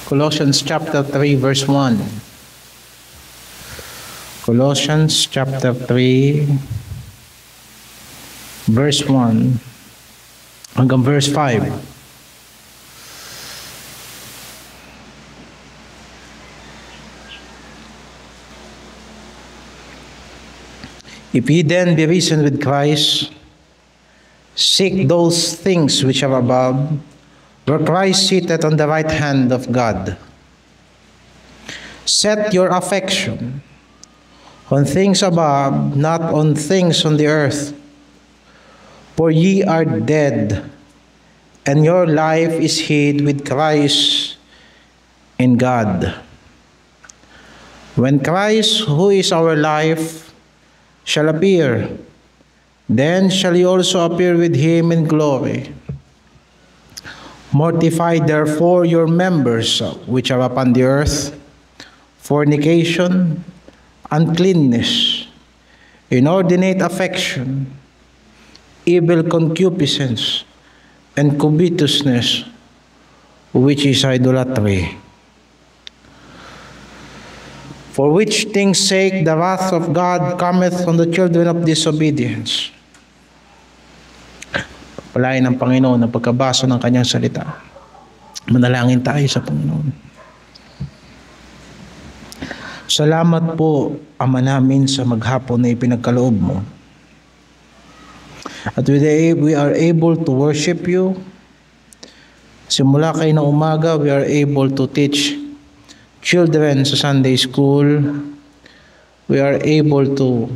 Colossians chapter 3 verse 1. Colossians chapter 3 verse 1 hanggang verse 5. If ye then be risen with Christ, seek those things which are above, where Christ sitteth on the right hand of God. Set your affection on things above, not on things on the earth. For ye are dead, and your life is hid with Christ in God. When Christ, who is our life, shall appear, then shall ye also appear with him in glory. Mortify therefore your members which are upon the earth, fornication, uncleanness, inordinate affection, evil concupiscence, and covetousness, which is idolatry. For which things sake the wrath of God cometh on the children of disobedience. Palain ng Panginoon ang pagkabasa ng kanyang salita. Manalangin tayo sa Panginoon. Salamat po, Ama namin, sa maghapon na ipinagkaloob mo. At we are able to worship you. Simula kayo ng umaga, we are able to teach children sa Sunday school. We are able to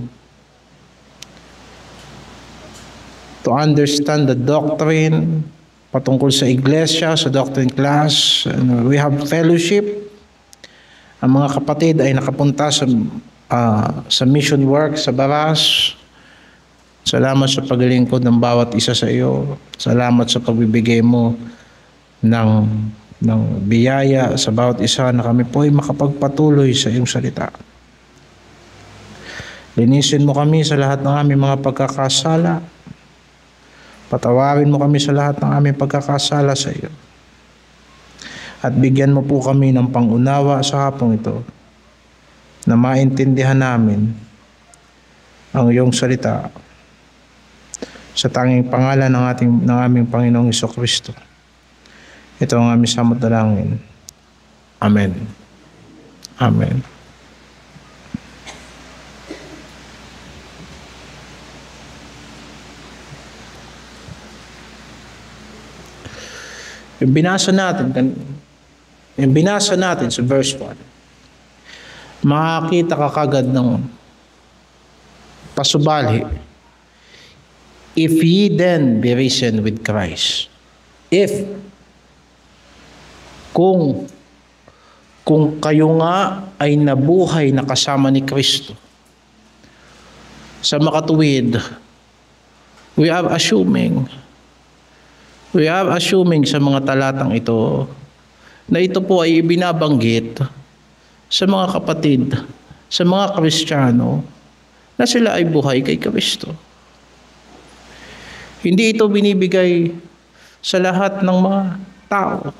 understand the doctrine patungkol sa iglesia, sa doctrine class. And we have fellowship. Ang mga kapatid ay nakapunta sa mission work sa Baras. Salamat sa paglilingkod ng bawat isa sa iyo. Salamat sa pagbibigay mo ng biyaya sa bawat isa na kami po ay makapagpatuloy sa iyong salita. Linisin mo kami sa lahat ng aming mga pagkakasala. Patawarin mo kami sa lahat ng aming pagkakasala sa iyo. At bigyan mo po kami ng pangunawa sa hapong ito na maintindihan namin ang iyong salita sa tanging pangalan ng aming Panginoong Jesucristo. Ito ang aming samot dalangin. Amen. Amen. Yung binasa natin sa verse 1, makakita ka kagad ng pasubali. If ye then be risen with Christ. Kung kayo nga ay nabuhay na kasama ni Kristo. Sa makatuwid, we are assuming sa mga talatang ito na ito po ay ibinabanggit sa mga kapatid, sa mga Kristiyano na sila ay buhay kay Kristo. Hindi ito binibigay sa lahat ng mga tao,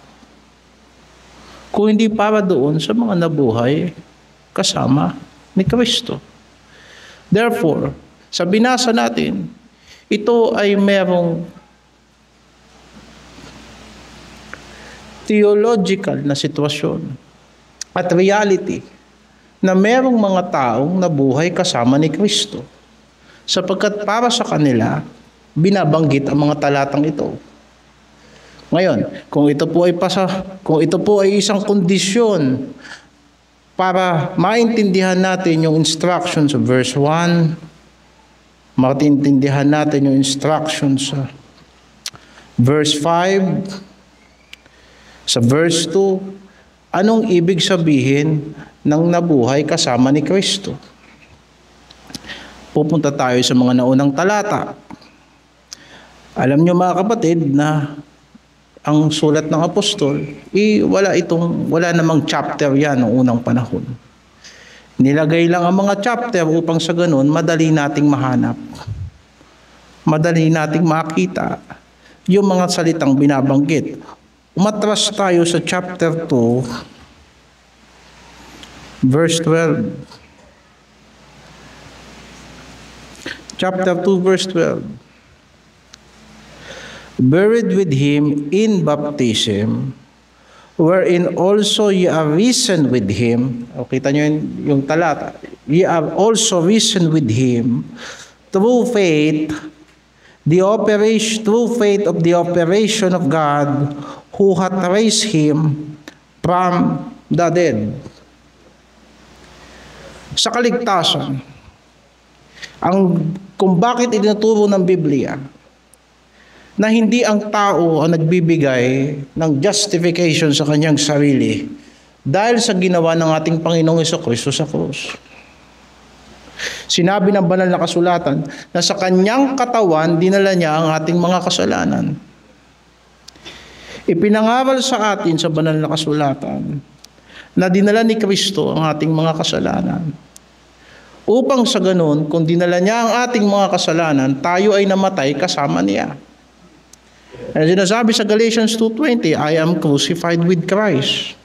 kung hindi para doon sa mga nabuhay kasama ni Kristo. Therefore, sa binasa natin, ito ay merong theological na sitwasyon at reality na merong mga taong nabuhay kasama ni Kristo. Sapagkat para sa kanila, binabanggit ang mga talatang ito. Ngayon, kung ito po ay isang kondisyon para maintindihan natin yung instructions sa verse 1, maintindihan natin yung instructions sa verse 5, sa verse 2, anong ibig sabihin ng nabuhay kasama ni Kristo? Pupunta tayo sa mga naunang talata. Alam niyo mga kapatid na ang sulat ng apostol, wala namang chapter yan noong unang panahon. Nilagay lang ang mga chapter upang sa ganun, madali nating mahanap. Madali nating makita yung mga salitang binabanggit. umatras tayo sa chapter 2, verse 12. Chapter 2, verse 12. Buried with him in baptism, wherein also ye are risen with him. O, kita nyo yung talata. Ye are also risen with him through faith, through faith of the operation of God, who hath raised him from the dead. Sa kaligtasan, kung bakit itinuturo ng Biblia na hindi ang tao ang nagbibigay ng justification sa kanyang sarili dahil sa ginawa ng ating Panginoong Jesucristo sa krus. Sinabi ng banal na kasulatan na sa kanyang katawan dinala niya ang ating mga kasalanan. Ipinangaral sa atin sa banal na kasulatan na dinala ni Kristo ang ating mga kasalanan. Upang sa ganun, kung dinala niya ang ating mga kasalanan, tayo ay namatay kasama niya. At sinasabi sa Galatians 2:20, I am crucified with Christ.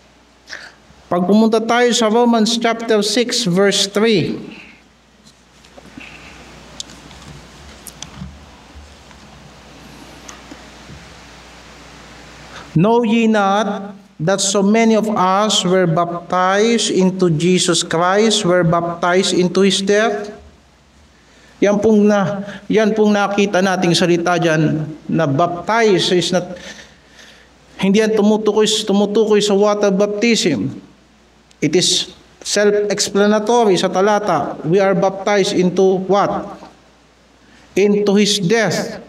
Pag pumunta tayo sa Romans chapter 6, verse 3, know ye not that so many of us were baptized into Jesus Christ, were baptized into His death? Yan pong nakita nating salita dyan, na baptize is not, hindi yan tumutukoy sa water baptism. It is self-explanatory sa talata. We are baptized into what? Into His death.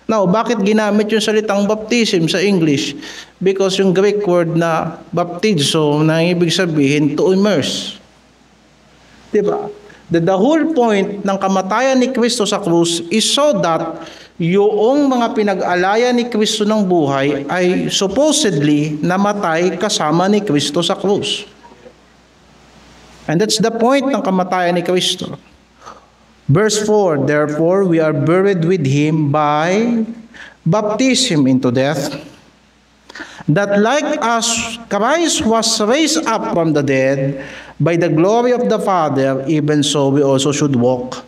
Now, bakit ginamit yung salitang baptism sa English? Because yung Greek word na baptizo, na ibig sabihin to immerse. Diba? The whole point ng kamatayan ni Kristo sa krus is so that yung mga pinag-alaya ni Kristo ng buhay ay supposedly namatay kasama ni Kristo sa krus. And that's the point ng kamatayan ni Kristo. Verse 4, therefore we are buried with him by baptism into death, that like as Christ was raised up from the dead by the glory of the Father, even so we also should walk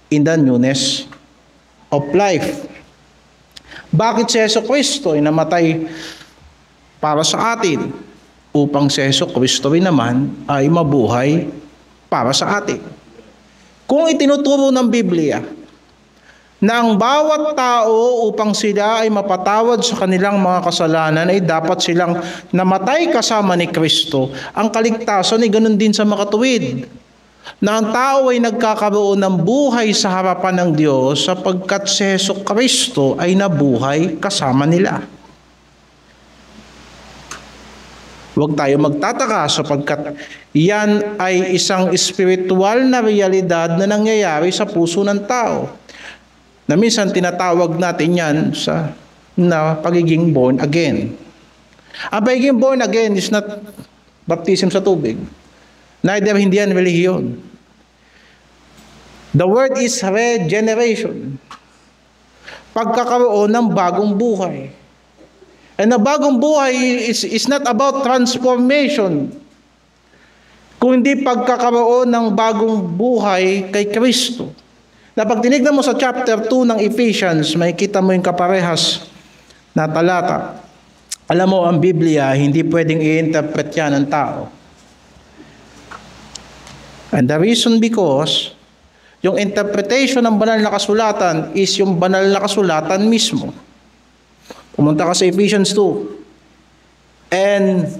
in the newness of life. Bakit si Jesucristo ay namatay para sa atin? Upang si Jesucristo rin naman ay mabuhay para sa atin. Kung itinuturo ng Biblia na ang bawat tao upang sila ay mapatawad sa kanilang mga kasalanan ay dapat silang namatay kasama ni Kristo, ang kaligtasan ay ganun din sa makatuwid. Na ang tao ay nagkakaroon ng buhay sa harapan ng Diyos sapagkat si Jesucristo ay nabuhay kasama nila. Huwag tayo magtataka sapagkat yan ay isang espiritual na realidad na nangyayari sa puso ng tao. Na minsan tinatawag natin yan na pagiging born again. Ang pagiging born again is not baptism sa tubig. Neither hindi yan relihiyon. The word is regeneration. Pagkakaroon ng bagong buhay. And the bagong buhay is not about transformation. Kung hindi pagkakaroon ng bagong buhay kay Kristo. Na pag tinignan mo sa chapter 2 ng Ephesians, makikita mo yung kaparehas na talata. Alam mo, ang Biblia, hindi pwedeng i-interpret yan ng tao. And the reason because, yung interpretation ng banal na kasulatan is yung banal na kasulatan mismo. Pumunta ka sa Ephesians 2. And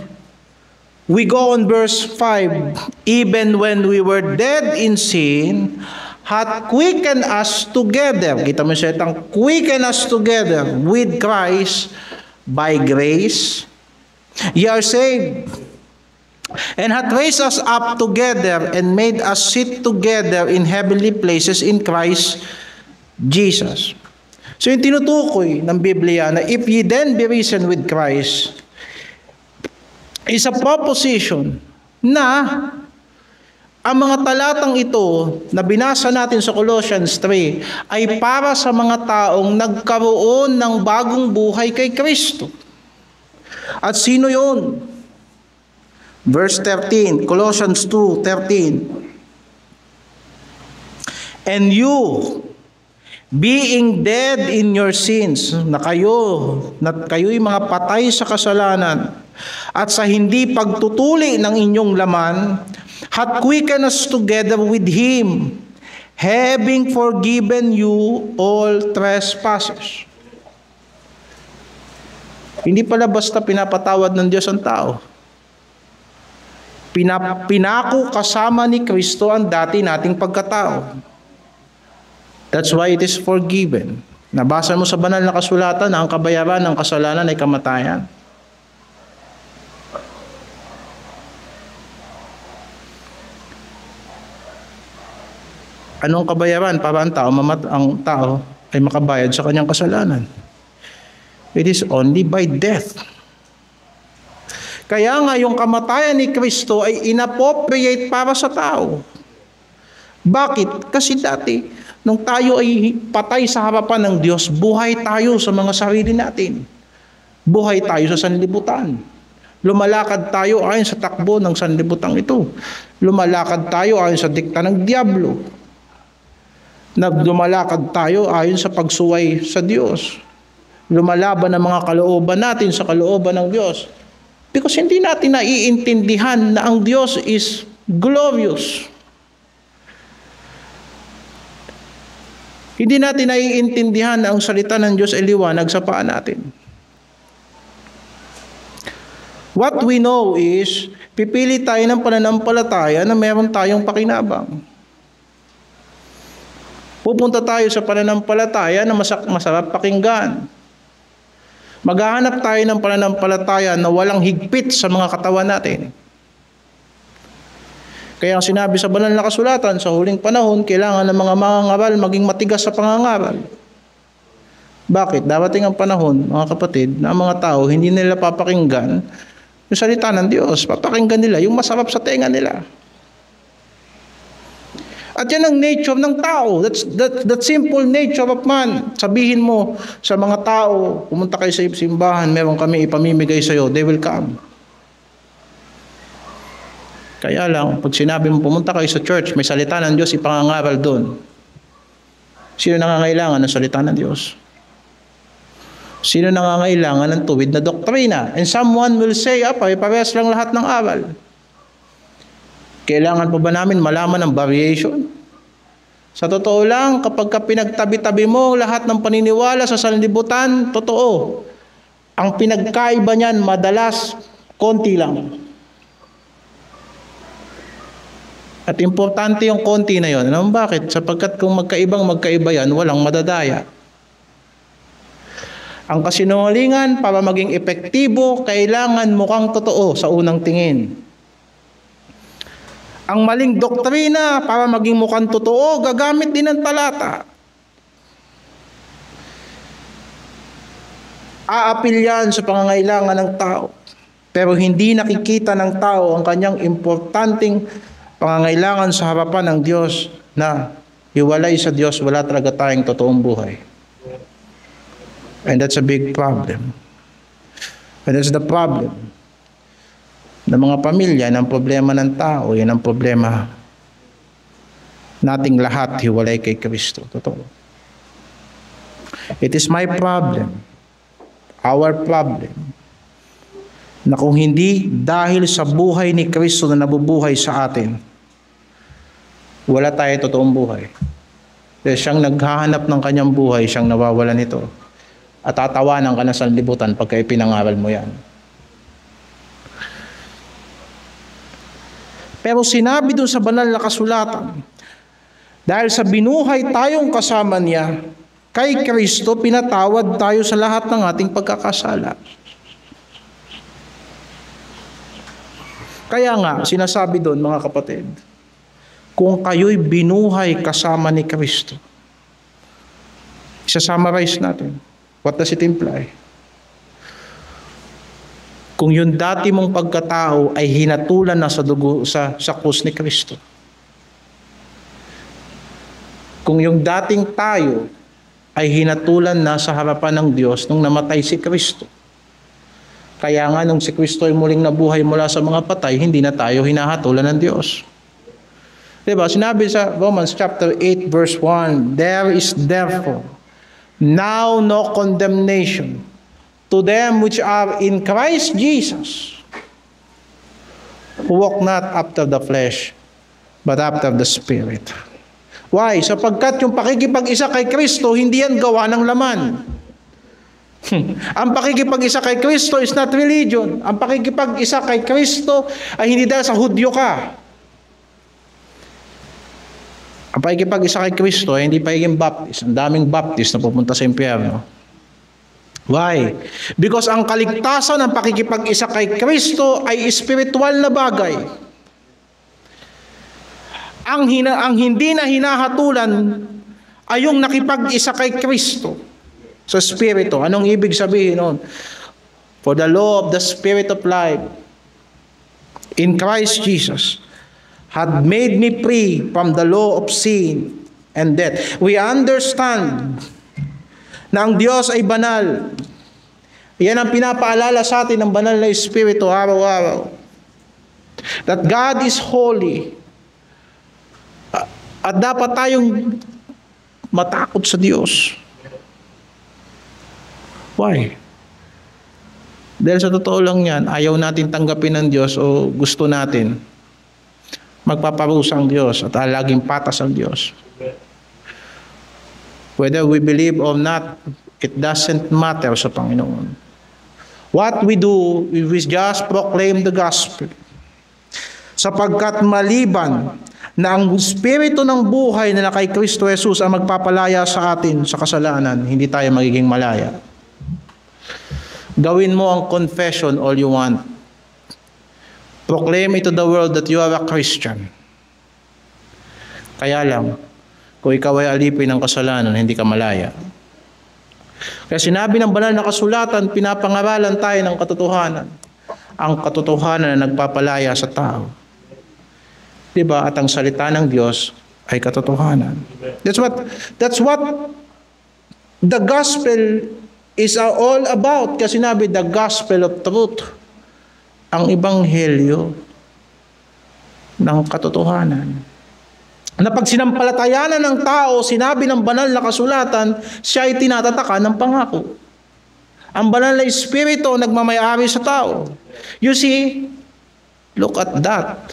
we go on verse 5. Even when we were dead in sin, hath quickened us together. Kita mo siya itang quicken us together with Christ by grace. Ye are saved. And hath raised us up together and made us sit together in heavenly places in Christ Jesus. So yung tinutukoy ng Biblia na if ye then be risen with Christ is a proposition na ang mga talatang ito na binasa natin sa Colossians 3 ay para sa mga taong nagkaroon ng bagong buhay kay Kristo. At sino yun? Verse 13, Colossians 2:13. And you, being dead in your sins, na kayo'y mga patay sa kasalanan, at sa hindi pagtutuli ng inyong laman, hath quickened us together with Him, having forgiven you all trespasses. Hindi pala basta pinapatawad ng Diyos ang tao. Pinako kasama ni Kristo ang dati nating pagkatao. That's why it is forgiven. Nabasa mo sa banal na kasulatan na ang kabayaran ng kasalanan ay kamatayan. Anong kabayaran para ang tao ay makabayad sa kanyang kasalanan? It is only by death. Kaya nga yung kamatayan ni Kristo ay inappropriate para sa tao. Bakit? Kasi dati, nung tayo ay patay sa harapan ng Diyos, buhay tayo sa mga sarili natin. Buhay tayo sa sanlibutan. Lumalakad tayo ayon sa takbo ng sanlibutan ito. Lumalakad tayo ayon sa dikta ng diablo. Lumalakad tayo ayon sa pagsuway sa Diyos. Lumalaban ang mga kalooban natin sa kalooban ng Diyos. Because hindi natin naiintindihan na ang Diyos is glorious. Hindi natin naiintindihan na ang salita ng Diyos ay liwanag sa paa natin. What we know is, pipili tayo ng pananampalataya na meron tayong pakinabang. Pupunta tayo sa pananampalataya na masarap pakinggan. Maghahanap tayo ng pananampalataya na walang higpit sa mga katawan natin. Kaya ang sinabi sa banal na kasulatan, sa huling panahon, kailangan ng mga mangangaral maging matigas sa pangangaral. Bakit? Darating ang panahon, mga kapatid, na ang mga tao hindi nila papakinggan yung salita ng Diyos. Papakinggan nila yung masarap sa tenga nila. At yan ang nature ng tao. That simple nature of man. Sabihin mo sa mga tao, pumunta kayo sa simbahan, meron kami ipamimigay sa iyo, they will come. Kaya lang, pag sinabi mo pumunta kayo sa church, may salita ng Diyos, ipangangaral doon. Sino nangangailangan ng salita ng Diyos? Sino nangangailangan ng tuwid na doktrina? And someone will say, parehas lang lahat ng aral. Kailangan pa ba namin malaman ng variation? Sa totoo lang, kapag pinagtabi-tabi mo lahat ng paniniwala sa sanlibutan, totoo. Ang pinagkaiba niyan, madalas, konti lang. At importante yung konti na yun. Alam mo bakit? Sapagkat kung magkaiba yan, walang madadaya. Ang kasinungalingan, para maging epektibo, kailangan mukhang totoo sa unang tingin. Ang maling doktrina, para maging mukhang totoo, gagamit din ng talata. Aapil yan sa pangangailangan ng tao. Pero hindi nakikita ng tao ang kanyang importanteng pangangailangan sa harapan ng Diyos na hiwalay sa Diyos, wala talaga tayong totoong buhay. And that's a big problem. And that's the problem ng mga pamilya, ng problema ng tao, yan ang problema nating lahat, hiwalay kay Kristo. Totoo. It is my problem, our problem, na kung hindi dahil sa buhay ni Kristo na nabubuhay sa atin, wala tayo totoong buhay. Dahil siyang naghahanap ng kanyang buhay, siyang nawawala nito. At tatawanan ka na sa libutan pagka ipinangaral mo yan. Pero sinabi doon sa banal na kasulatan, dahil sa binuhay tayong kasama niya, kay Kristo pinatawad tayo sa lahat ng ating pagkakasala. Kaya nga, sinasabi doon mga kapatid, kung kayo'y binuhay kasama ni Kristo, isa-summarize natin. What does it imply? Kung yung dati mong pagkatao ay hinatulan na sa dugo sa krus ni Kristo. Kung yung dating tayo ay hinatulan na sa harapan ng Diyos nung namatay si Kristo. Kaya nga nung si Kristo ay muling nabuhay mula sa mga patay, hindi na tayo hinahatulan ng Diyos. Diba? Sinabi sa Romans chapter 8 verse 1, there is therefore now no condemnation to them which are in Christ Jesus, who walk not after the flesh, but after the Spirit. Why? Sapagkat yung pakikipag-isa kay Kristo, hindi yan gawa ng laman. Ang pakikipag-isa kay Kristo is not religion. Ang pakikipag-isa kay Kristo ay hindi dahil sa Hudyo ka. Ang pakikipag-isa kay Kristo ay hindi pagiging Baptist. Ang daming Baptist na pupunta sa impyerno. Why? Because ang kaligtasan ng pakikipag-isa kay Kristo ay espiritual na bagay. Ang hindi na hinahatulan ay yung nakipag-isa kay Kristo sa Espiritu. Anong ibig sabihin nun? For the law of the Spirit of life in Christ Jesus had made me free from the law of sin and death. We understand na ang Diyos ay banal. Yan ang pinapaalala sa atin ng banal na Espiritu araw-araw. That God is holy. At dapat tayong matakot sa Diyos. Why? Dahil sa totoo lang yan, ayaw natin tanggapin ng Diyos o gusto natin magpaparusa ang Diyos at laging patas ang Diyos. Whether we believe or not, it doesn't matter sa Panginoon. What we do, we just proclaim the gospel. Sapagkat maliban na ang Espiritu ng buhay na kay Kristo Jesus ang magpapalaya sa atin sa kasalanan, hindi tayo magiging malaya. Gawin mo ang confession all you want. Proclaim it to the world that you are a Christian. Kaya lang, kung ikaw ay alipin ng kasalanan, hindi ka malaya. Kaya sinabi ng banal na kasulatan, pinapangaralan tayo ng katotohanan. Ang katotohanan na nagpapalaya sa tao. Diba? At ang salita ng Diyos ay katotohanan. That's what the gospel is all about. Kasi sinabi, the gospel of truth. Ang ebanghelyo ng katotohanan. Na pag sinampalatayanan ng tao, sinabi ng banal na kasulatan, siya ay tinatataka ng pangako. Ang banal na Espiritu nagmamayari sa tao. You see, look at that.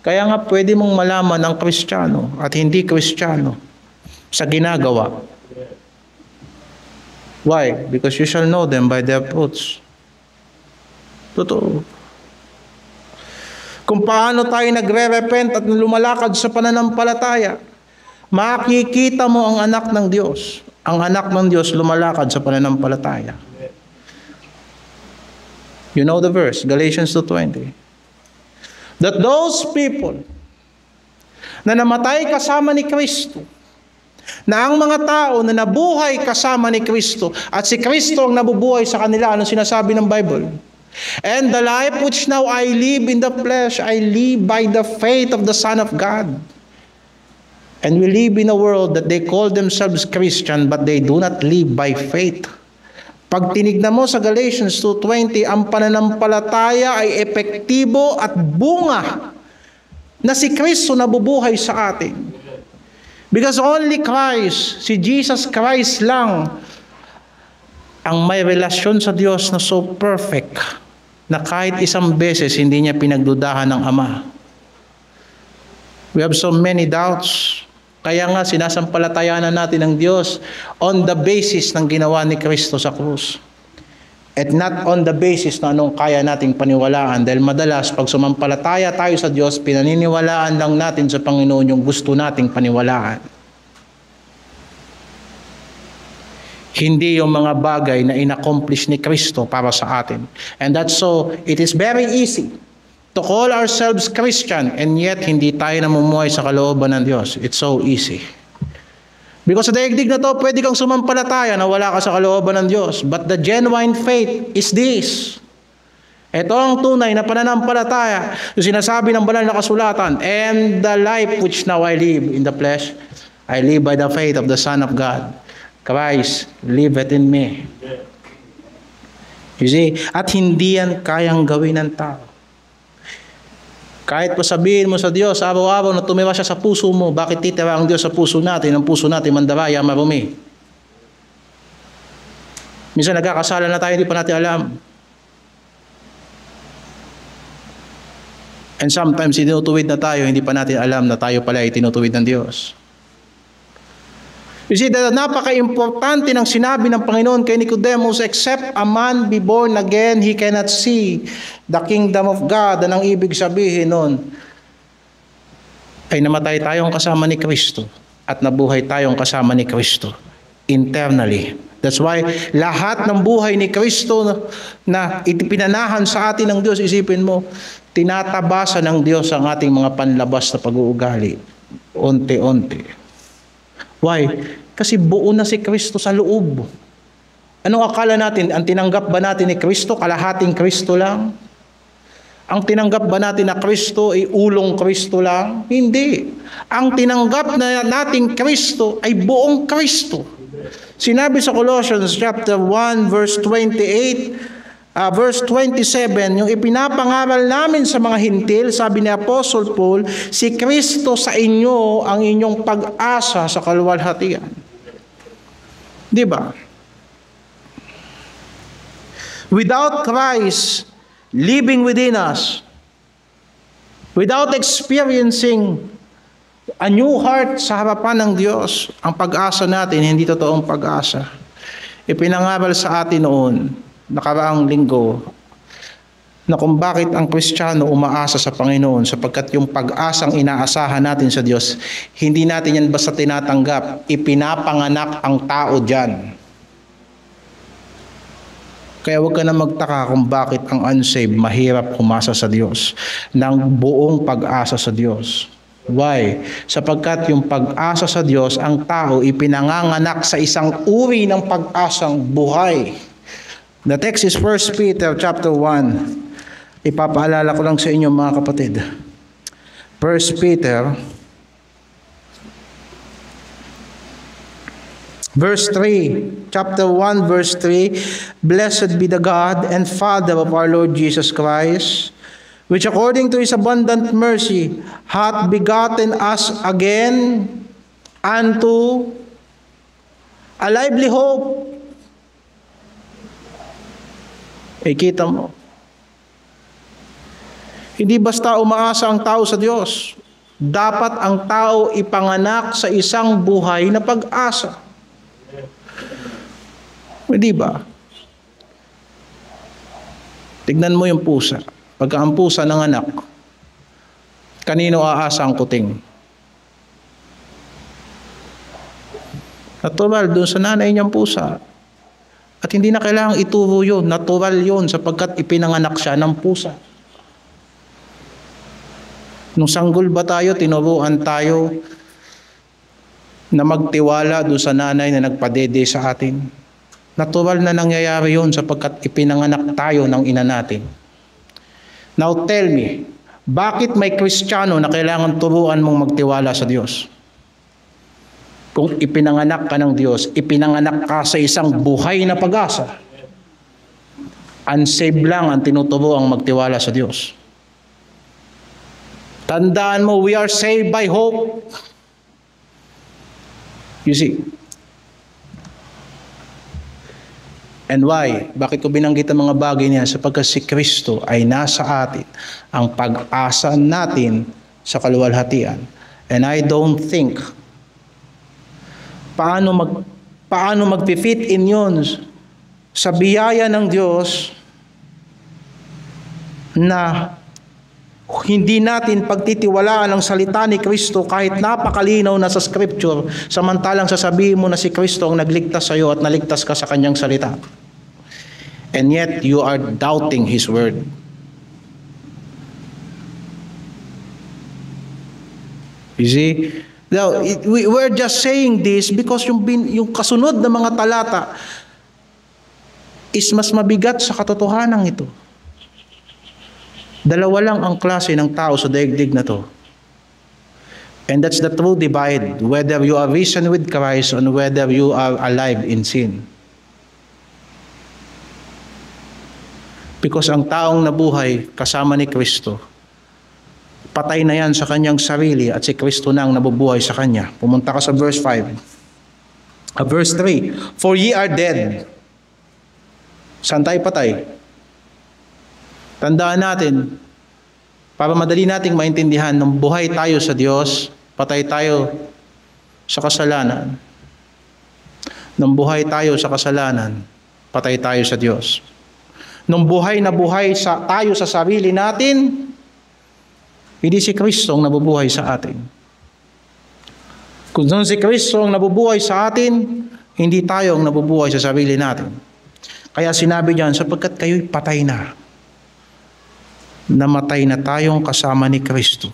Kaya nga pwede mong malaman ang Kristiyano at hindi Kristiyano sa ginagawa. Why? Because you shall know them by their fruits. Totoo. Kung paano tayo nagre-repent at lumalakad sa pananampalataya, makikita mo ang anak ng Diyos. Ang anak ng Diyos lumalakad sa pananampalataya. You know the verse, Galatians 2:20. That those people na namatay kasama ni Kristo, na ang mga tao na nabuhay kasama ni Kristo, at si Kristo ang nabubuhay sa kanila, anong sinasabi ng Bible? And the life which now I live in the flesh, I live by the faith of the Son of God. And we live in a world that they call themselves Christian, but they do not live by faith. Pag tinignan mo sa Galatians 2:20, ang pananampalataya ay epektibo at bunga na si Kristo nabubuhay sa atin. Because only Christ, si Jesus Christ lang, ang may relasyon sa Diyos na so perfect na kahit isang beses hindi niya pinagdudahan ng Ama. We have so many doubts. Kaya nga sinasampalatayanan natin ng Diyos on the basis ng ginawa ni Kristo sa krus. At not on the basis na anong kaya nating paniwalaan. Dahil madalas pag sumampalataya tayo sa Diyos, pinaniniwalaan lang natin sa Panginoon yung gusto nating paniwalaan. Hindi yung mga bagay na inaccomplish ni Kristo para sa atin. And that's so, it is very easy to call ourselves Christian and yet hindi tayo namumuhay sa kalooban ng Diyos. It's so easy. Because sa daigdig na to, pwede kang sumampalataya na wala ka sa kalooban ng Diyos. But the genuine faith is this. Ito ang tunay na pananampalataya. Yung sinasabi ng banal na kasulatan, and the life which now I live in the flesh, I live by the faith of the Son of God. Christ liveth in me. You see? At hindi yan kayang gawin ng tao. Kahit pa sabihin mo sa Diyos, araw-araw na tumira siya sa puso mo, bakit titira ang Diyos sa puso natin? Ang puso natin mandaraya, marumi. Minsan nagkakasala na tayo, hindi pa natin alam. And sometimes, tinutuwid na tayo, hindi pa natin alam na tayo pala ay tinutuwid ng Diyos. You see, napaka-importante ng sinabi ng Panginoon kay Nicodemus, except a man be born again, he cannot see the kingdom of God. Anong ibig sabihin nun? Ay namatay tayong kasama ni Kristo at nabuhay tayong kasama ni Kristo internally. That's why lahat ng buhay ni Kristo na ipinanahan sa atin ng Diyos, isipin mo, tinatabasa ng Diyos ang ating mga panlabas na pag-uugali. Unti-unti. Why? Kasi buo na si Kristo sa loob. Anong akala natin? Ang tinanggap ba natin ni Kristo, kalahating Kristo lang? Ang tinanggap ba natin na Kristo ay ulong Kristo lang? Hindi. Ang tinanggap na nating Kristo ay buong Kristo. Sinabi sa Colossians chapter 1 verse 28, verse 27, yung ipinapangaral namin sa mga hintil, sabi ni Apostle Paul, si Kristo sa inyo ang inyong pag-asa sa kaluwalhatian. Di ba? Without Christ living within us, without experiencing a new heart sa harapan ng Diyos, ang pag-asa natin, hindi totoong pag-asa. Ipinangaral sa atin noon, nakaraang linggo, na kung bakit ang Kristiyano umaasa sa Panginoon, sapagkat yung pag-asang inaasahan natin sa Diyos, hindi natin yan basta tinatanggap, ipinapanganak ang tao dyan. Kaya huwag ka na magtaka kung bakit ang unsaved mahirap umasa sa Diyos ng buong pag-asa sa Diyos. Why? Sapagkat yung pag-asa sa Diyos, ang tao ipinanganganak sa isang uri ng pag-asang buhay. The text is 1 Peter chapter 1. Ipapaalala ko lang sa inyo mga kapatid. 1 Peter verse 3. Chapter 1 verse 3. Blessed be the God and Father of our Lord Jesus Christ, which according to His abundant mercy hath begotten us again unto a lively hope. Kita mo. Hindi basta umaasa ang tao sa Diyos. Dapat ang tao ipanganak sa isang buhay na pag-asa. Hindi ba? Tignan mo yung pusa. Pagka ang pusa ng anak, kanino aasa ang kuting? Natural, doon sa nanay niyang pusa. At hindi na kailangang ituro yun. Natural yun sapagkat ipinanganak siya ng pusa. Nung sanggol ba tayo, tinuruan tayo na magtiwala doon sa nanay na nagpadede sa atin. Natural na nangyayari yun sapagkat ipinanganak tayo ng ina natin. Now tell me, bakit may Kristiyano na kailangan turuan mong magtiwala sa Diyos? Kung ipinanganak ka ng Diyos, ipinanganak ka sa isang buhay na pag-asa. Unsaved lang ang tinuturo ang magtiwala sa Diyos. Tandaan mo, we are saved by hope. You see? And why? Bakit ko binanggit ang mga bagay niya? Sapagkat si Kristo ay nasa atin, ang pag-asa natin sa kaluwalhatian. And I don't think paano mag-fit in yun sa biyaya ng Diyos na hindi natin pagtitiwalaan ang salita ni Kristo kahit napakalinaw na sa Scripture, samantalang sasabihin mo na si Kristo ang nagligtas sa iyo at naligtas ka sa kanyang salita. And yet, you are doubting His word. You see? Now, we're just saying this because yung kasunod na mga talata is mas mabigat sa katotohanan ito. Dalawa lang ang klase ng tao sa daigdig na to. And that's the true divide, whether you are risen with Christ or whether you are alive in sin. Because ang taong nabuhay kasama ni Kristo, patay na yan sa kanyang sarili at si Kristo na ang nabubuhay sa kanya. Pumunta ka sa verse 5. Verse 3, for ye are dead. Saan tayo patay? Tandaan natin, para madali nating maintindihan, nung buhay tayo sa Diyos, patay tayo sa kasalanan. Nung buhay tayo sa kasalanan, patay tayo sa Diyos. Nung buhay na buhay tayo sa sarili natin, hindi si Kristo ang nabubuhay sa atin. Kung si Kristo ang nabubuhay sa atin, hindi tayo ang nabubuhay sa sarili natin. Kaya sinabi diyan, sapagkat kayo'y patay na. Namatay na tayong kasama ni Kristo.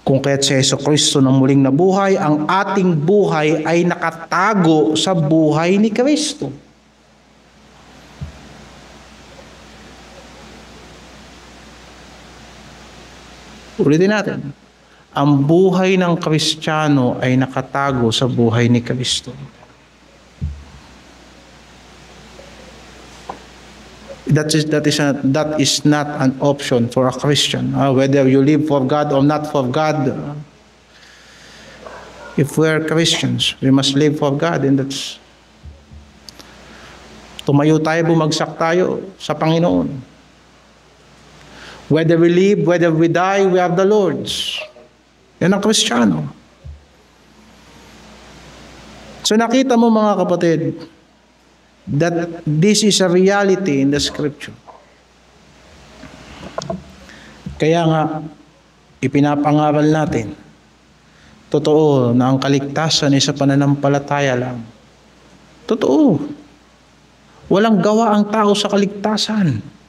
Kung kaya't si Jesucristo na muling nabuhay, ang ating buhay ay nakatago sa buhay ni Kristo. Ulitin natin. Ang buhay ng Kristiyano ay nakatago sa buhay ni Kristo. That is not an option for a Christian. Whether you live for God or not for God. If we are Christians, we must live for God. And that's tumayo tayo, bumagsak tayo sa Panginoon. Whether we live, whether we die, we are the Lord's. Yan ang Kristiyano. So nakita mo mga kapatid, that this is a reality in the Scripture. Kaya nga, ipinapangaral natin, totoo na ang kaligtasan ay sa pananampalataya lang. Totoo. Walang gawa ang tao sa kaligtasan.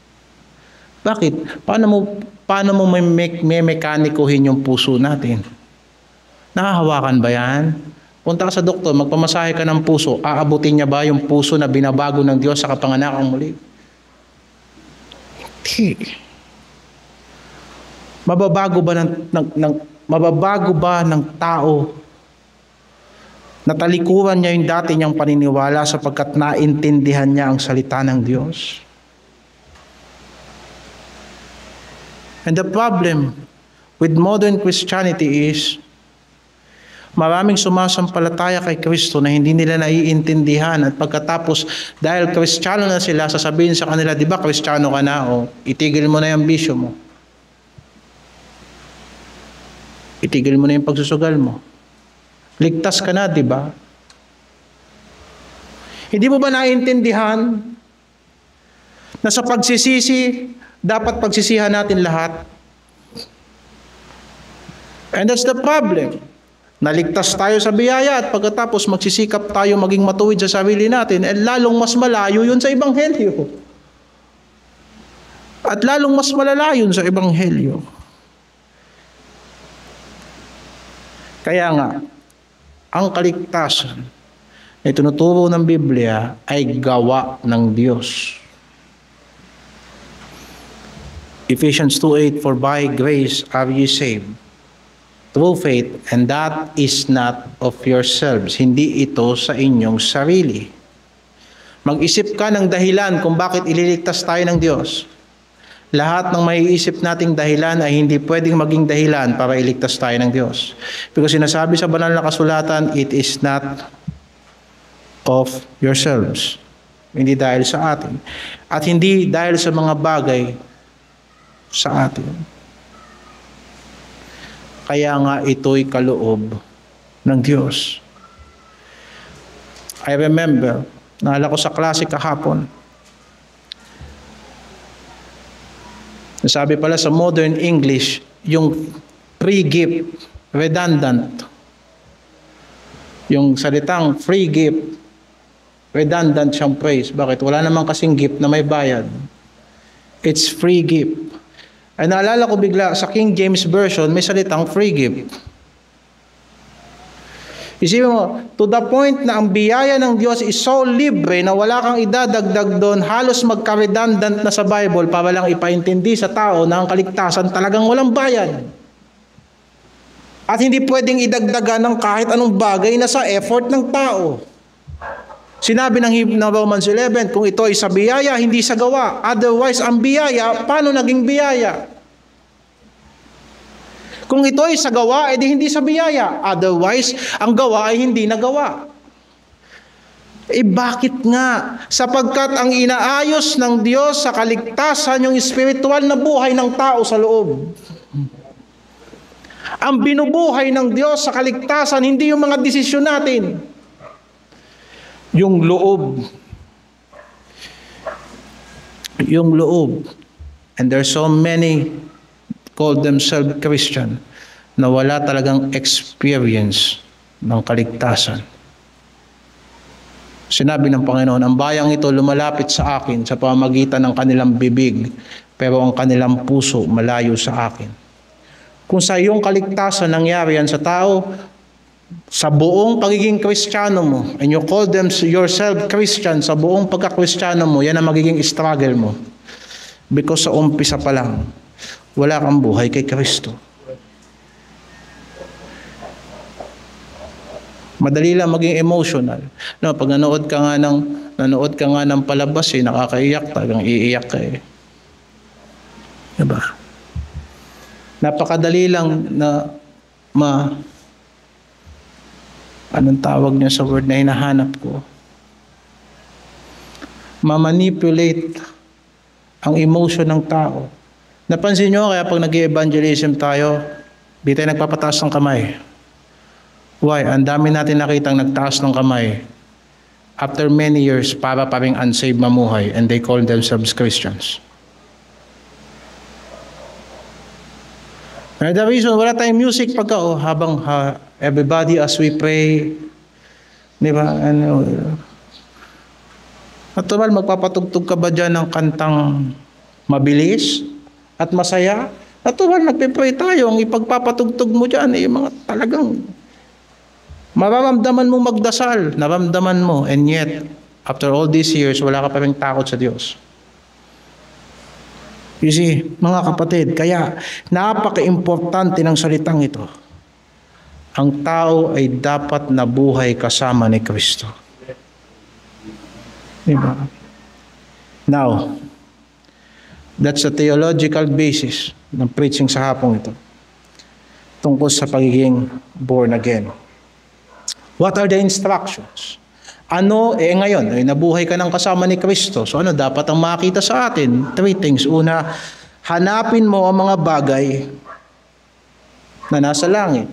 Bakit? Paano mo may mekanikohin yung puso natin? Nahahawakan ba yan? Punta ka sa doktor, magpamasahe ka ng puso, aabutin niya ba yung puso na binabago ng Diyos sa kapanganakang muli? Hindi. Mababago ba ng tao na talikuran niya yung dati niyang paniniwala sapagkat naintindihan niya ang salita ng Diyos? And the problem with modern Christianity is maraming sumasampalataya kay Kristo na hindi nila naiintindihan at pagkatapos dahil Kristiyano na sila, sasabihin sa kanila, di ba Kristiyano ka na? O itigil mo na yung bisyo mo. Itigil mo na yung pagsusugal mo. Ligtas ka na, di ba? Hindi mo ba naiintindihan na sa pagsisisi, dapat pagsisihan natin lahat? And that's the problem. Naligtas tayo sa biyaya at pagkatapos magsisikap tayo maging matuwid sa sarili natin, at lalong mas malayo yun sa Ebanghelyo. At lalong mas malala yun sa Ebanghelyo. Kaya nga, ang kaligtasan na tinuturo ng Biblia ay gawa ng Diyos. Ephesians 2:8, for by grace are ye saved through faith, and that is not of yourselves. Hindi ito sa inyong sarili. Mag-isip ka ng dahilan kung bakit ililigtas tayo ng Diyos. Lahat ng maiisip nating dahilan ay hindi pwedeng maging dahilan para iligtas tayo ng Diyos. Because sinasabi sa banal na kasulatan, it is not of yourselves. Hindi dahil sa atin. At hindi dahil sa mga bagay sa atin. Kaya nga ito'y kaloob ng Diyos. I remember, naalala ko sa klase kahapon, sabi pala sa modern English, yung free gift, redundant. Yung salitang free gift, redundant siyang phrase. Bakit? Wala namang kasing gift na may bayad. It's free gift. Ay naalala ko bigla, sa King James Version, may salitang free gift. Isipin mo, to the point na ang biyaya ng Diyos is so libre na wala kang idadagdag doon, halos magka-redundant na sa Bible para lang ipaintindi sa tao na ang kaligtasan talagang walang bayad. At hindi pwedeng idagdagan ng kahit anong bagay na sa effort ng tao. Sinabi ng Romans 11, kung ito ay sa biyaya, hindi sa gawa. Otherwise, ang biyaya, paano naging biyaya? Kung ito ay sa gawa, edi hindi sa biyaya. Otherwise, ang gawa ay hindi nagawa. Bakit nga? Sapagkat ang inaayos ng Diyos sa kaligtasan yung espiritual na buhay ng tao sa loob. Ang binubuhay ng Diyos sa kaligtasan, hindi yung mga desisyon natin. Yung loob. Yung loob. And there's so many call themselves Christian na wala talagang experience ng kaligtasan. Sinabi ng Panginoon, ang bayang ito lumalapit sa akin sa pamamagitan ng kanilang bibig, pero ang kanilang puso malayo sa akin. Kung sa iyong kaligtasan nangyari yan sa tao, sa buong pagiging Kristiyano mo, and you call them yourself Christian, sa buong pagka-Kristiyano mo, yan ang magiging struggle mo. Because sa umpisa pa lang, wala kang buhay kay Kristo. Madali lang maging emotional. No, pag nanood ka nga ng palabas, nakakaiyak, talagang iiyak ka eh. Diba? Napakadali lang na anong tawag niya sa word na hinahanap ko? Ma-manipulate ang emotion ng tao. Napansin nyo, kaya pag nag-evangelism tayo, di tayo nagpapataas ng kamay. Why? Ang dami natin nakitang nagtaas ng kamay. After many years, para pa rin unsaved mamuhay, and they call themselves Christians. And the reason, wala tayong music pagka, habang everybody as we pray, di ba? Natural, magpapatugtog ka ba dyan ng kantang mabilis at masaya? Natural, nagpipray tayo. Ang ipagpapatugtog mo dyan, yung mga talagang mararamdaman mo magdasal, naramdaman mo, and yet, after all these years, wala ka pa rin takot sa Diyos. You see, mga kapatid, kaya napaka-importante ng salitang ito. Ang tao ay dapat nabuhay kasama ni Kristo. Diba? Now, that's the theological basis ng preaching sa hapong ito. Tungkol sa pagiging born again. What are the instructions? Ngayon, nabuhay ka ng kasama ni Kristo. So dapat ang makita sa atin? 3 things. Una, hanapin mo ang mga bagay na nasa langit.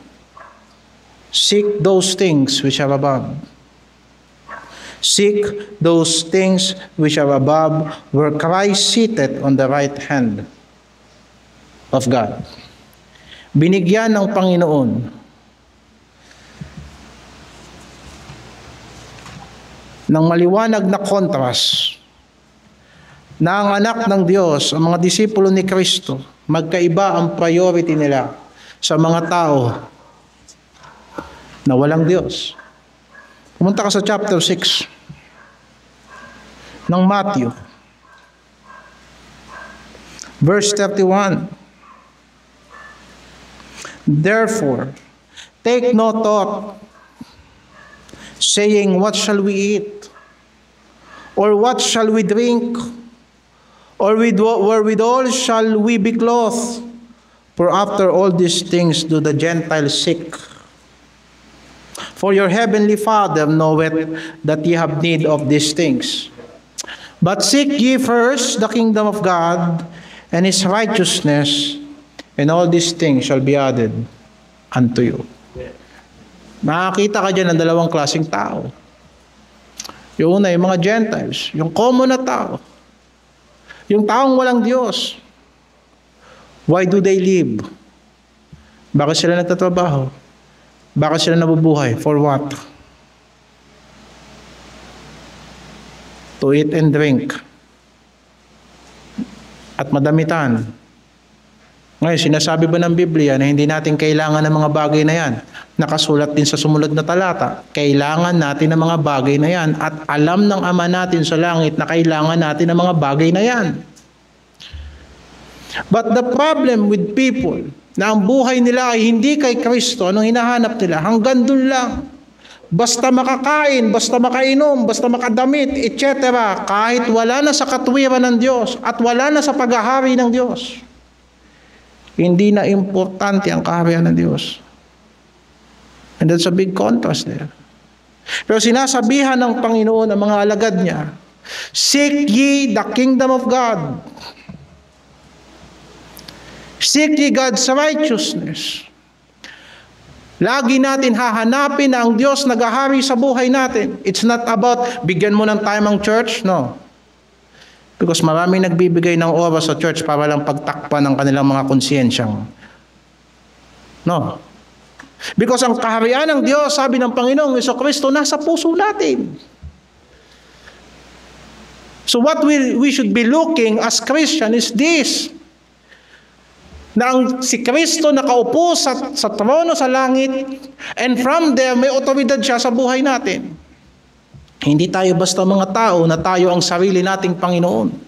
Seek those things which are above. Seek those things which are above, where Christ seated on the right hand of God. Binigyan ng Panginoon ng maliwanag na contrast na ang anak ng Diyos, ang mga disipulo ni Kristo, magkaiba ang priority nila sa mga tao na walang Diyos. Pumunta ka sa chapter 6 ng Matthew, verse 31. Therefore, take no thought, saying, what shall we eat? Or what shall we drink? Or wherewithal shall we be clothed? For after all these things do the Gentiles seek. For your heavenly Father knoweth that ye have need of these things. But seek ye first the kingdom of God and His righteousness, and all these things shall be added unto you. Makakita ka dyan ng 2 klaseng tao. Yung una, yung mga Gentiles, yung common na tao. Yung taong walang Diyos. Why do they live? Bakit sila nagtatrabaho? Bakit sila nabubuhay? For what? To eat and drink. At madamitan. Ngayon, sinasabi ba ng Biblia na hindi natin kailangan ng mga bagay na yan? Nakasulat din sa sumunod na talata. Kailangan natin ng mga bagay na yan. At alam ng Ama natin sa langit na kailangan natin ng mga bagay na yan. But the problem with people, na ang buhay nila ay hindi kay Kristo, anong hinahanap nila? Hanggang dun lang. basta makakain, basta makainom, basta makadamit, etc. Kahit wala na sa katwiran ng Diyos at wala na sa paghahari ng Diyos, hindi na importante ang kaharian ng Diyos. And that's a big contrast there. Pero sinasabihan ng Panginoon ang mga alagad niya, seek ye the kingdom of God. Seek ye God's righteousness. Lagi natin hahanapin na ang Diyos naghahari sa buhay natin. It's not about bigyan mo ng time ang church, no. Because marami nagbibigay ng oras sa church para lang pagtakpan ng kanilang mga konsyенsyang. No. Because ang kaharian ng Diyos, sabi ng Panginoong Jesucristo, nasa puso natin. So what we should be looking as Christian is this, na ang si Kristo nakaupo sa trono sa langit, and from there may otoridad siya sa buhay natin. Hindi tayo basta mga tao na tayo ang sarili nating Panginoon.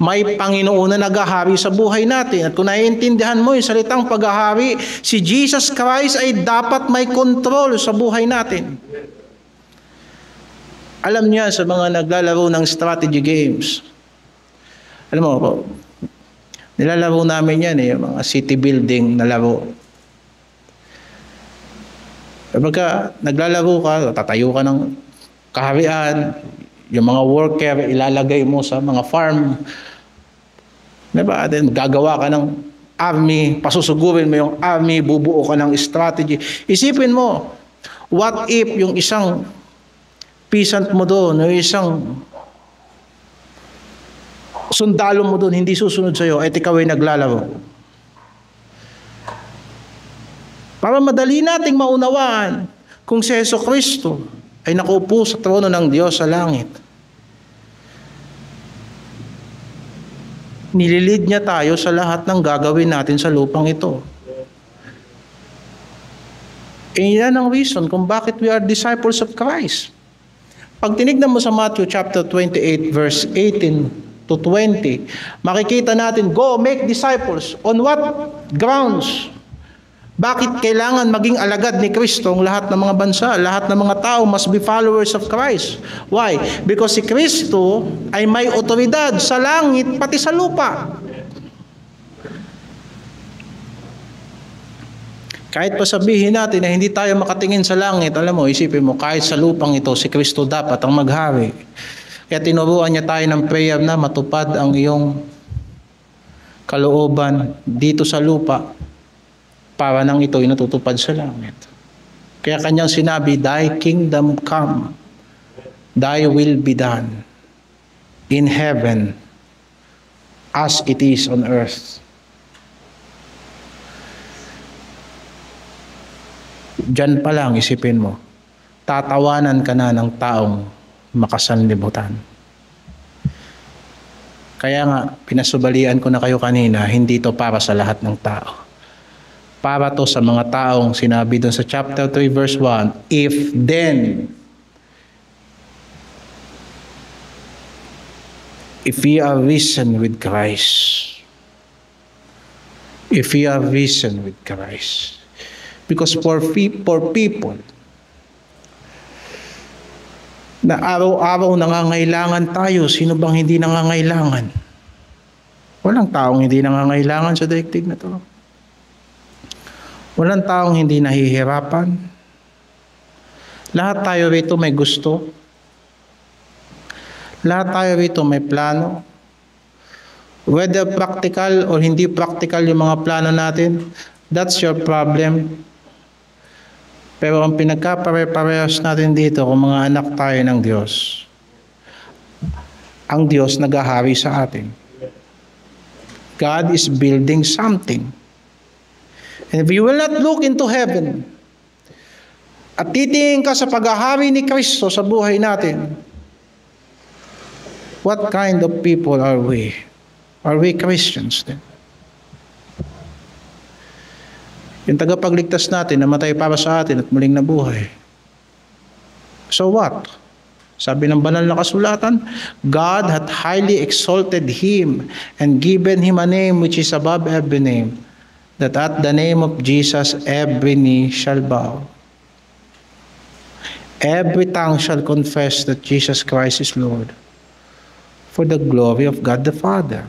May Panginoon na naghahari sa buhay natin. At kung naiintindihan mo yung salitang paghahari, si Jesus Christ ay dapat may control sa buhay natin. Alam niya sa mga naglalaro ng strategy games. Alam mo, nilalaro namin yan yung mga city building na laro. Kapag naglalaro ka, tatayo ka ng kaharian, yung mga worker ilalagay mo sa mga farm. Diba? Then gagawa ka ng army, pasusugurin mo yung army, bubuo ka ng strategy. Isipin mo, what if yung isang peasant mo doon, yung isang sundalo mo doon, hindi susunod sa'yo, at ikaw ay naglalaro. Para madali nating maunawaan kung si Jesucristo ay nakaupo sa trono ng Diyos sa langit. Nililid niya tayo sa lahat ng gagawin natin sa lupang ito. Yan ang reason kung bakit we are disciples of Christ. Pag tinignan mo sa Matthew chapter 28 verse 18 to 20, makikita natin, go make disciples. On what grounds? Bakit kailangan maging alagad ni Kristo ang lahat ng mga bansa, lahat ng mga tao must be followers of Christ? Why? Because si Kristo ay may otoridad sa langit pati sa lupa. Kahit pa sabihin natin na hindi tayo makatingin sa langit, alam mo, isipin mo, kahit sa lupang ito, si Kristo dapat ang maghari. Kaya tinuruan niya tayo ng prayer na matupad ang iyong kalooban dito sa lupa, para nang ito'y natutupad sa langit. Kaya kanyang sinabi, thy kingdom come, thy will be done in heaven as it is on earth. Diyan pa lang, isipin mo, tatawanan ka na ng taong makasanlibutan. Kaya nga, pinasubalian ko na kayo kanina, hindi ito para sa lahat ng tao. Para to sa mga taong sinabi doon sa chapter 3 verse 1, if ye are risen with Christ. If ye are risen with Christ. Because for people na araw-araw nangangailangan tayo, sino bang hindi nangangailangan? Walang taong hindi nangangailangan sa daigdig na to. Walang taong hindi nahihirapan. Lahat tayo rito may gusto. Lahat tayo rito may plano. Whether practical or hindi practical yung mga plano natin, that's your problem. Pero ang pinagkapare-parehas natin dito kung mga anak tayo ng Diyos, ang Diyos naghahari sa atin. God is building something. And if you will not look into heaven, at titingin ka sa paghahari ni Kristo sa buhay natin, what kind of people are we? Are we Christians then? Yung tagapagligtas natin, namatay para sa atin at muling nabuhay. So what? Sabi ng banal na kasulatan, God hath highly exalted Him and given Him a name which is above every name, that at the name of Jesus every knee shall bow Every tongue shall confess that Jesus Christ is Lord, for the glory of God the Father.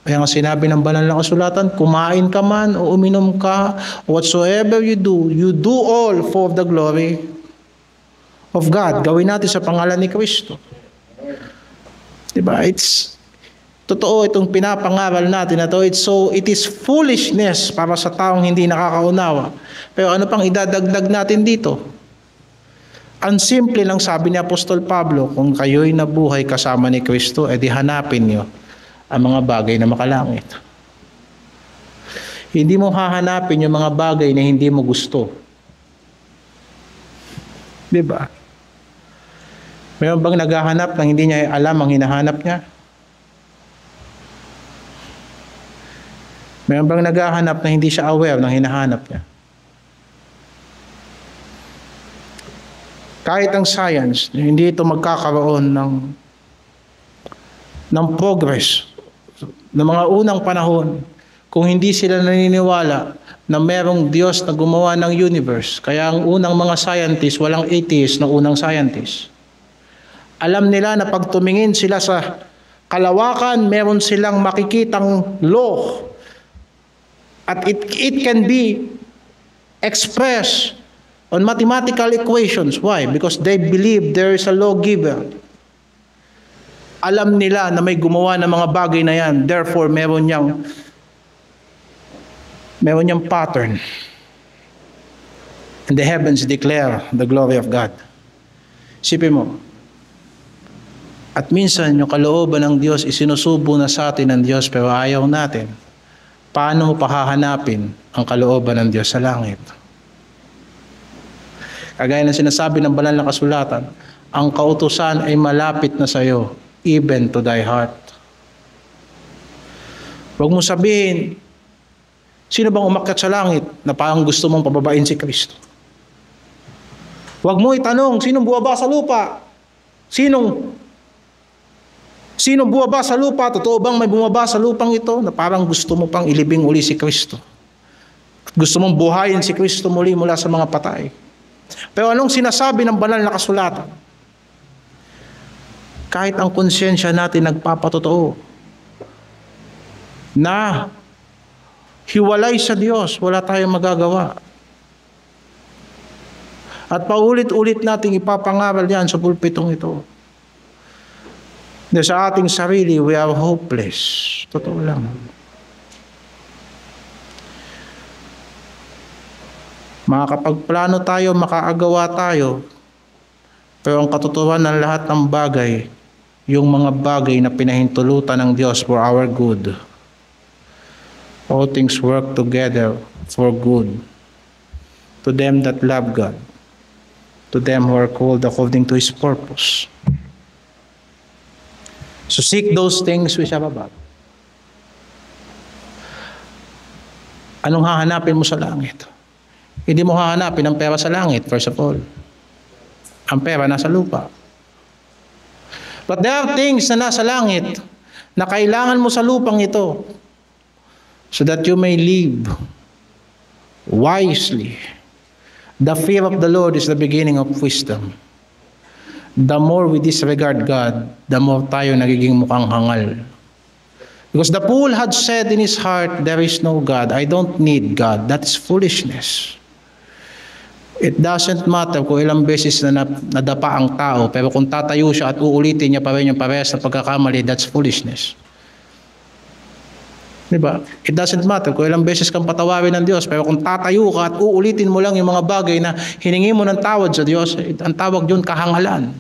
Kaya nga sinabi ng banal na kasulatan, kumain ka man o uminom ka, whatsoever you do all for the glory of God. Gawin natin sa pangalan ni Kristo. Diba? Totoo itong pinapangaral natin na to. It is foolishness para sa taong hindi nakakaunawa. Pero ano pang idadagdag natin dito? Ang simple lang sabi ni Apostol Pablo, kung kayo'y nabuhay kasama ni Kristo, edi hanapin niyo ang mga bagay na makalangit. Hindi mo hahanapin yung mga bagay na hindi mo gusto. Diba? Mayroon bang naghahanap ng hindi niya alam ang hinahanap niya? Mayroon bang naghahanap na hindi siya aware ng hinahanap niya? Kahit ang science, hindi ito magkakaroon ng progress ng mga unang panahon kung hindi sila naniniwala na merong Diyos na gumawa ng universe. Kaya ang unang mga scientists, walang atheist na unang scientist. Alam nila na pag tumingin sila sa kalawakan, meron silang makikitang law. At it can be expressed on mathematical equations. Why? Because they believe there is a lawgiver. Alam nila na may gumawa ng mga bagay na yan. Therefore, meron niyang pattern. And the heavens declare the glory of God. Isipin mo. At minsan, yung kalooban ng Diyos, isinusubo na sa atin ng Diyos, pero ayaw natin. Paano mo pahahanapin ang kalooban ng Diyos sa langit? Kagaya ng sinasabi ng banal na kasulatan, ang kautusan ay malapit na sa iyo, even to thy heart. Huwag mo sabihin, sino bang umakyat sa langit na parang gusto mong pababain si Kristo? Huwag mo itanong, sinong buwaba sa lupa? Sinong buwaba sa lupa? Totoo bang may bumaba sa lupang ito na parang gusto mo pang ilibing uli si Kristo? Gusto mong buhayin si Kristo muli mula sa mga patay? Pero anong sinasabi ng banal na kasulatan? Kahit ang konsyensya natin nagpapatotoo na hiwalay sa Diyos, wala tayong magagawa. At paulit-ulit nating ipapangaral yan sa pulpitong ito. Na sa ating sarili, we are hopeless. Totoo lang. Makakapagplano tayo, makaagawa tayo, pero ang katotohanan ng lahat ng bagay, yung mga bagay na pinahintulutan ng Diyos for our good. All things work together for good to them that love God, to them who are called according to His purpose. So seek those things which are above. Anong hahanapin mo sa langit? Hindi mo hahanapin ang pera sa langit, first of all. Ang pera nasa lupa. But there are things na nasa langit na kailangan mo sa lupang ito so that you may live wisely. The fear of the Lord is the beginning of wisdom. The more we disregard God, the more tayo nagiging mukhang hangal. Because the fool had said in his heart, there is no God. I don't need God. That is foolishness. It doesn't matter kung ilang beses na nadapa ang tao, pero kung tatayo siya at uulitin niya pa rin yung parehas na pagkakamali, that's foolishness. Diba? It doesn't matter kung ilang beses kang patawarin ng Diyos, pero kung tatayo ka at uulitin mo lang yung mga bagay na hiningi mo ng tawad sa Diyos, ang tawag yun kahangalan.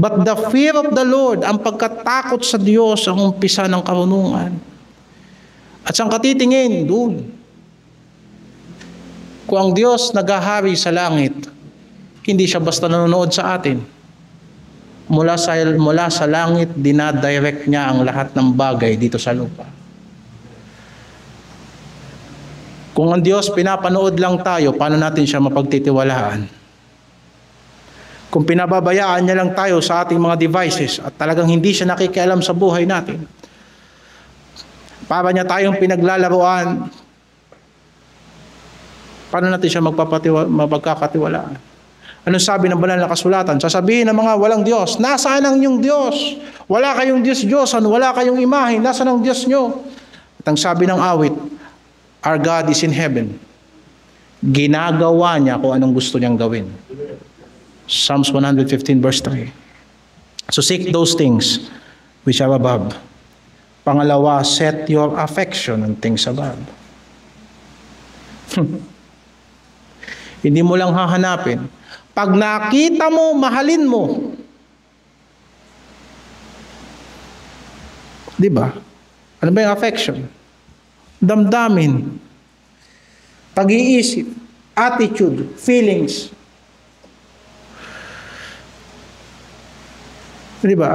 But the fear of the Lord, ang pagkatakot sa Diyos, ang umpisa ng karunungan. At saan ka titingin? Doon. Kung ang Diyos naghahari sa langit, hindi siya basta nanonood sa atin. Mula sa langit, dinadirect niya ang lahat ng bagay dito sa lupa. Kung ang Diyos pinapanood lang tayo, paano natin siya mapagtitiwalaan? Kung pinababayaan niya lang tayo sa ating mga devices at talagang hindi siya nakikialam sa buhay natin, para niya tayong pinaglalaroan, paano natin siya mapagkakatiwalaan? Anong sabi ng banal na kasulatan? Sasabihin ng mga walang Diyos, nasaan ang inyong Diyos? Wala kayong Diyos-Diyosan, wala kayong imahe, nasaan ang Diyos nyo? At ang sabi ng awit, our God is in heaven. Ginagawa niya kung anong gusto niyang gawin. Psalms 115 verse 3. So seek those things which are above. Pangalawa, set your affection on things above. Hindi mo lang hahanapin. Pag nakita mo, mahalin mo. Di ba? Ano ba yung affection? Damdamin, pag-iisip, attitude, feelings. Di ba?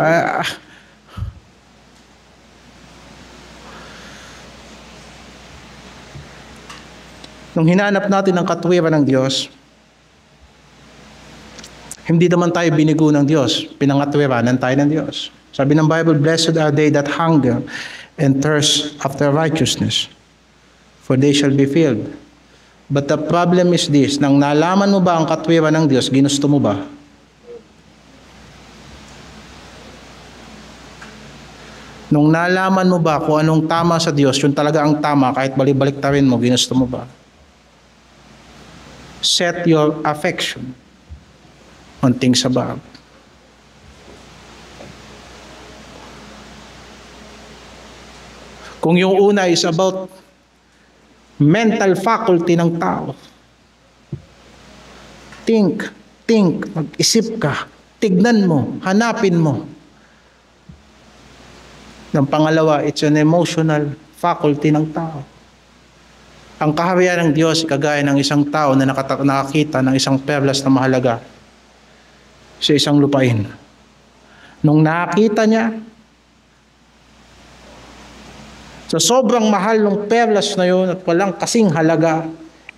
Nung hinanap natin ang katwiran ng Diyos, hindi naman tayo binigo ng Diyos, pinangatwiranan tayo ng Diyos. Sabi ng Bible, blessed are they that hunger and thirst after righteousness, for they shall be filled. But the problem is this, nang nalaman mo ba ang katwiran ng Diyos, ginusto mo ba? Nung nalaman mo ba kung anong tama sa Diyos, yun talaga ang tama, kahit balik-baliktarin mo, ginusto mo ba? Set your affection on things above. Kung yung una is about mental faculty ng tao, think, mag-isip ka, tignan mo, hanapin mo. Ng pangalawa, it's an emotional faculty ng tao. Ang kaharian ng Diyos, kagaya ng isang tao na nakakita ng isang perlas na mahalaga sa isang lupain. Nung nakita niya, sa sobrang mahal ng perlas na yun at walang kasing halaga,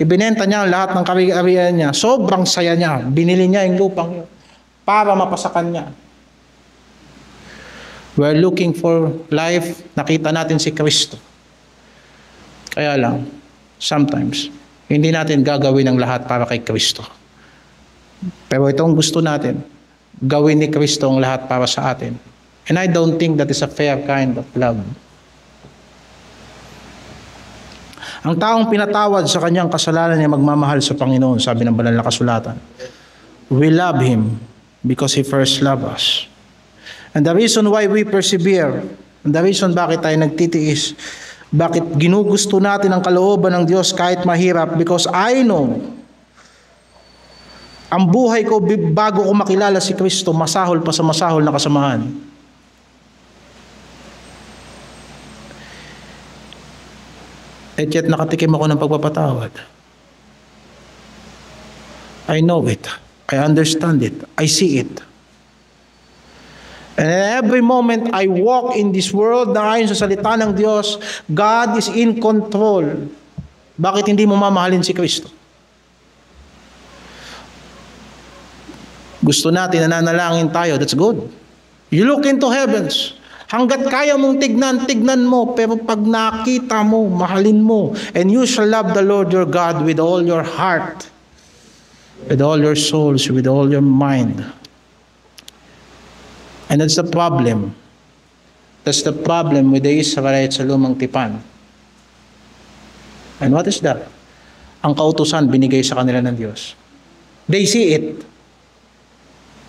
ibinenta niya ang lahat ng kaharian niya. Sobrang saya niya. Binili niya yung lupang yun para mapasakan niya. We're looking for life. Nakita natin si Kristo. Kaya lang, sometimes, hindi natin gagawin ang lahat para kay Kristo. Pero itong gusto natin, gawin ni Kristo ang lahat para sa atin. And I don't think that is a fair kind of love. Ang taong pinatawad sa kanyang kasalanan niya magmamahal sa Panginoon, sabi ng banal na kasulatan. We love Him because He first loved us. And the reason why we persevere, and the reason bakit tayo nagtitiis, bakit ginugusto natin ang kalooban ng Diyos kahit mahirap, because I know, ang buhay ko bago ko makilala si Kristo, masahol pa sa masahol na kasamahan. At yet nakatikim ako ng pagpapatawad. I know it. I understand it. I see it. And every moment I walk in this world na ayon sa salita ng Diyos, God is in control. Bakit hindi mo mamahalin si Kristo? Gusto natin, nananalangin tayo, that's good. You look into heavens. Hanggat kaya mong tignan mo, pero pag nakita mo, mahalin mo. And you shall love the Lord your God with all your heart, with all your souls, with all your mind. And that's the problem. That's the problem with the Israelites sa lumang tipan. And what is that? Ang kautusan binigay sa kanila ng Diyos. They see it.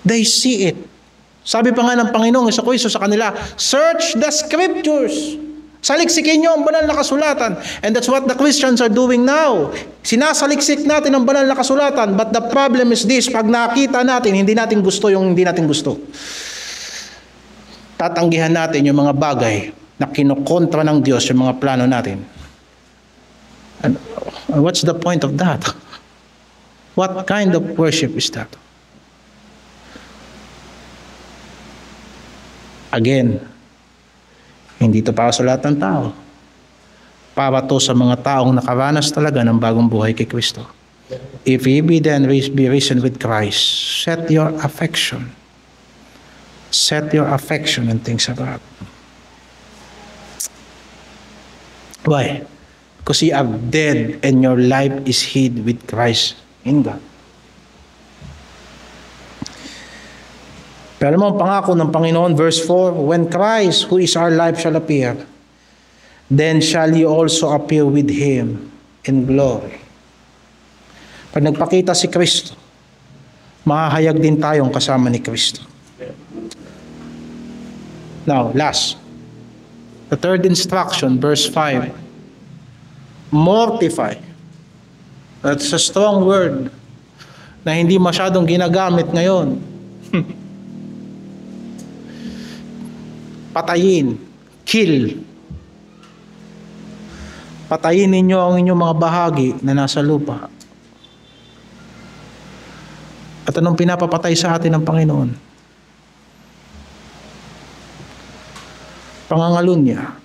They see it. Sabi pa nga ng Panginoong Jesucristo sa kanila, search the scriptures. Saliksikin nyo ang banal na kasulatan. And that's what the Christians are doing now. Sinasaliksik natin ang banal na kasulatan. But the problem is this, pag nakita natin, hindi natin gusto yung hindi natin gusto. Tatanggihan natin yung mga bagay na kinukontra ng Diyos, yung mga plano natin. And what's the point of that? What kind of worship is that? Again, hindi ito para sa lahat ng tao. Para to sa mga taong nakaranas talaga ng bagong buhay kay Kristo. If ye be then be risen with Christ, set your affection on things above. Why? Because you are dead and your life is hid with Christ in God. Pero alam mo, ang pangako ng Panginoon, verse 4, when Christ, who is our life, shall appear, then shall you also appear with Him in glory. Pag nagpakita si Kristo, mahahayag din tayong kasama ni Kristo. Now, last. The third instruction, verse 5. Mortify. That's a strong word na hindi masyadong ginagamit ngayon. Patayin. Kill. Patayin ninyo ang inyong mga bahagi na nasa lupa. At anong pinapapatay sa atin ng Panginoon? Pangangalunya.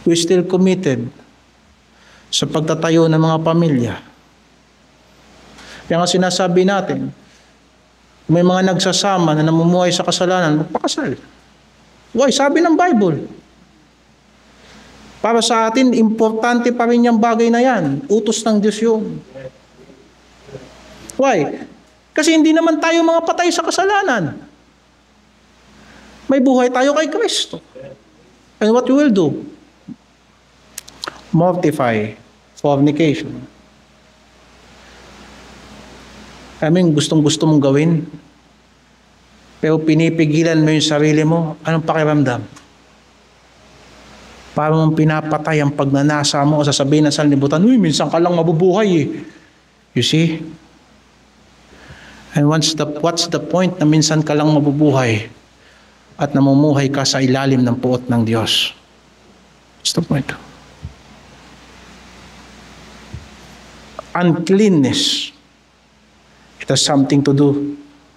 We still committed sa pagtatayo ng mga pamilya. Kaya nga sinasabi natin, may mga nagsasama na namumuhay sa kasalanan, magpakasal. Why? Sabi ng Bible. Para sa atin, importante pa rin yung bagay na yan. Utos ng Diyos yun. Why? Kasi hindi naman tayo mga patay sa kasalanan. May buhay tayo kay Kristo. And what we will do? Mortify fornication. I mean, gustong-gusto mong gawin, pero pinipigilan mo yung sarili mo, anong pakiramdam? Parang mong pinapatay ang pagnanasa mo o sasabihin ng sanlibutan, uy, minsan ka lang mabubuhay eh. You see? And what's the point na minsan ka lang mabubuhay at namumuhay ka sa ilalim ng puot ng Diyos? What's the point? Uncleanness. It has something to do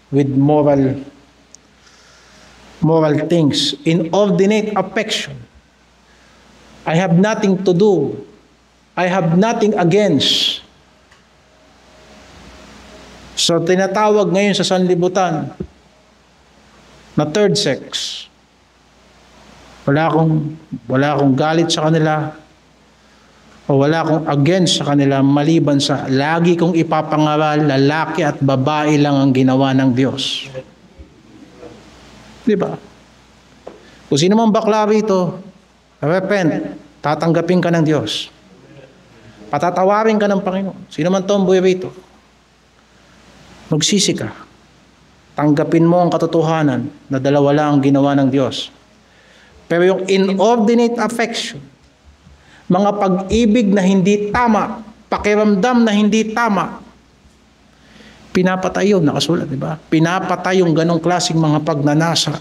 with moral things. Inordinate affection. I have nothing to do. I have nothing against. So tinatawag ngayon sa sanlibutan na third sex. Wala akong galit sa kanila o wala akong against sa kanila maliban sa lagi kong ipapangaral, lalaki at babae lang ang ginawa ng Diyos. Di ba? Kung sino man bakla rito, repent, tatanggapin ka ng Diyos. Patatawarin ka ng Panginoon. Sino man tomboy rito, magsisi ka. Tanggapin mo ang katotohanan na dalawa lang ang ginawa ng Diyos. Pero yung inordinate affection, mga pag-ibig na hindi tama, pakiramdam na hindi tama, pinapatay yun, nakasulat, di ba? Pinapatay yung ganong klaseng mga pagnanasa.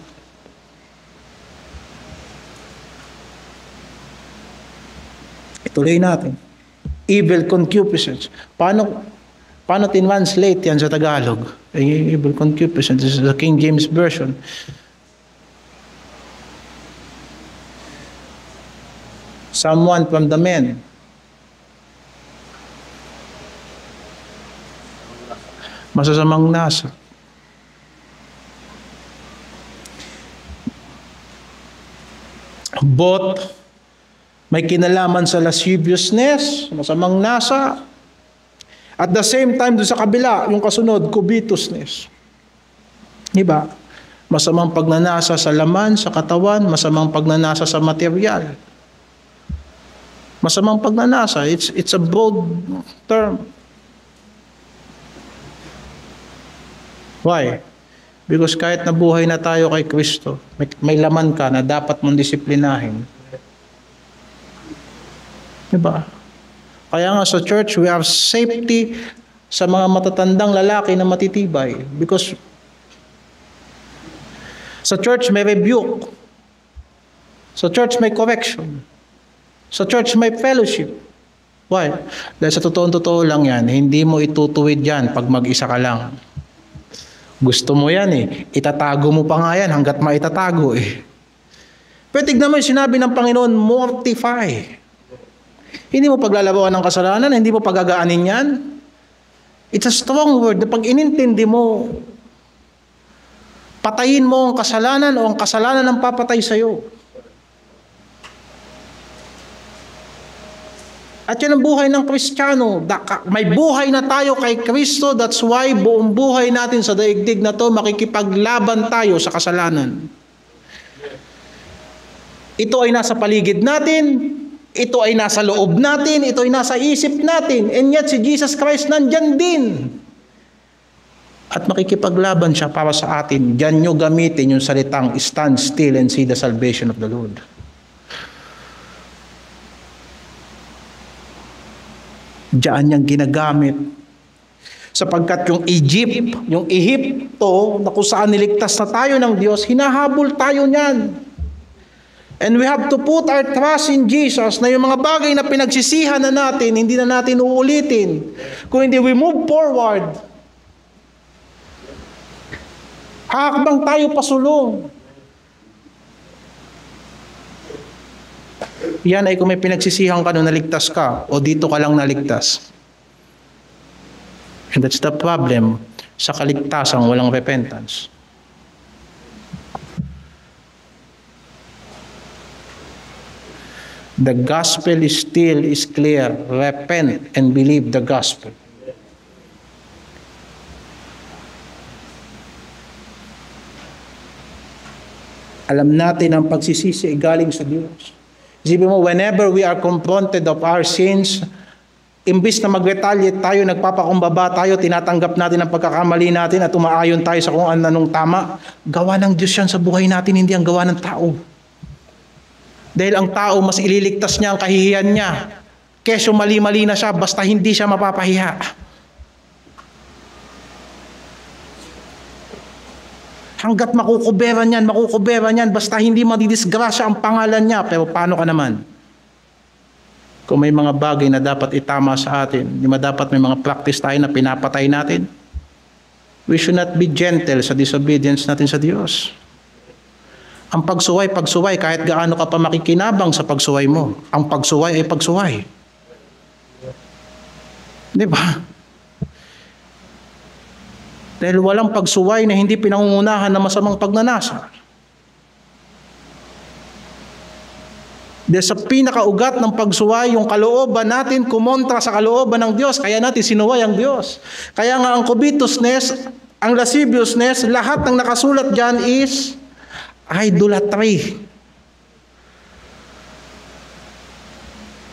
Ituloy natin. Evil concupiscence. Paano tinranslate yan sa Tagalog? Evil concupiscence. This is the King James Version. Someone from the men. Masasamang nasa. Both may kinalaman sa lasciviousness, masamang nasa. At the same time, doon sa kabila, yung kasunod, covetousness. Diba? Masamang pagnanasa sa laman, sa katawan, masamang pagnanasa sa material. Masamang pagnanasa, it's a broad term. Why? Because kahit nabuhay na tayo kay Kristo, may laman ka na dapat mong disiplinahin. Diba? Kaya nga sa church, we have safety sa mga matatandang lalaki na matitibay. Because sa church may rebuke. Sa church may correction. Sa church may fellowship. Why? Dahil sa totoo lang yan, hindi mo itutuwid yan pag mag-isa ka lang. Gusto mo yan eh. Itatago mo pa nga yan hanggat maitatago eh. Pero tignan mo yung sinabi ng Panginoon, mortify. Hindi mo paglalabawan ng kasalanan, hindi mo pagagaanin yan. It's a strong word na pag inintindi mo, patayin mo ang kasalanan o ang kasalanan ang papatay sa'yo. At yan ang buhay ng Kristiyano. May buhay na tayo kay Kristo. That's why buong buhay natin sa daigdig na to, makikipaglaban tayo sa kasalanan. Ito ay nasa paligid natin. Ito ay nasa loob natin. Ito ay nasa isip natin. And yet si Jesus Christ nandyan din. At makikipaglaban siya para sa atin. Diyan nyo gamitin yung salitang stand still and see the salvation of the Lord. Diyan niyang ginagamit. Sapagkat yung Ehipto, na kung saan niligtas na tayo ng Diyos, hinahabol tayo niyan. And we have to put our trust in Jesus na yung mga bagay na pinagsisihan na natin, hindi na natin uulitin. Kung hindi we move forward, hakbang tayo pasulong. Yan ay kung may pinagsisihan ka nung naligtas ka o dito ka lang naligtas. And that's the problem sa kaligtasang walang repentance. The gospel is clear. Repent and believe the gospel. Alam natin ang pagsisisi ay galing sa Diyos. Isipin mo, whenever we are confronted of our sins, imbis na mag-retaliate tayo, nagpapakumbaba tayo, tinatanggap natin ang pagkakamali natin at umaayon tayo sa kung anong tama, gawa ng Diyos yan sa buhay natin, hindi ang gawa ng tao. Dahil ang tao, mas ililigtas niya ang kahihiyan niya. Keso mali-mali na siya, basta hindi siya mapapahiya. Hanggat makukubera niyan, basta hindi madidisgrasya ang pangalan niya. Pero paano ka naman? Kung may mga bagay na dapat itama sa atin, di ba dapat may mga practice tayo na pinapatay natin? We should not be gentle sa disobedience natin sa Diyos. Ang pagsuway, kahit gaano ka pa makikinabang sa pagsuway mo, ang pagsuway ay pagsuway. Di ba? Dahil walang pagsuway na hindi pinangungunahan ng masamang pagnanasa. Dahil sa pinakaugat ng pagsuway, yung kalooban natin kumontra sa kalooban ng Diyos, kaya natin sinuway ang Diyos. Kaya nga ang covetousness, ang lasciviousness, lahat ng nakasulat dyan is idolatry.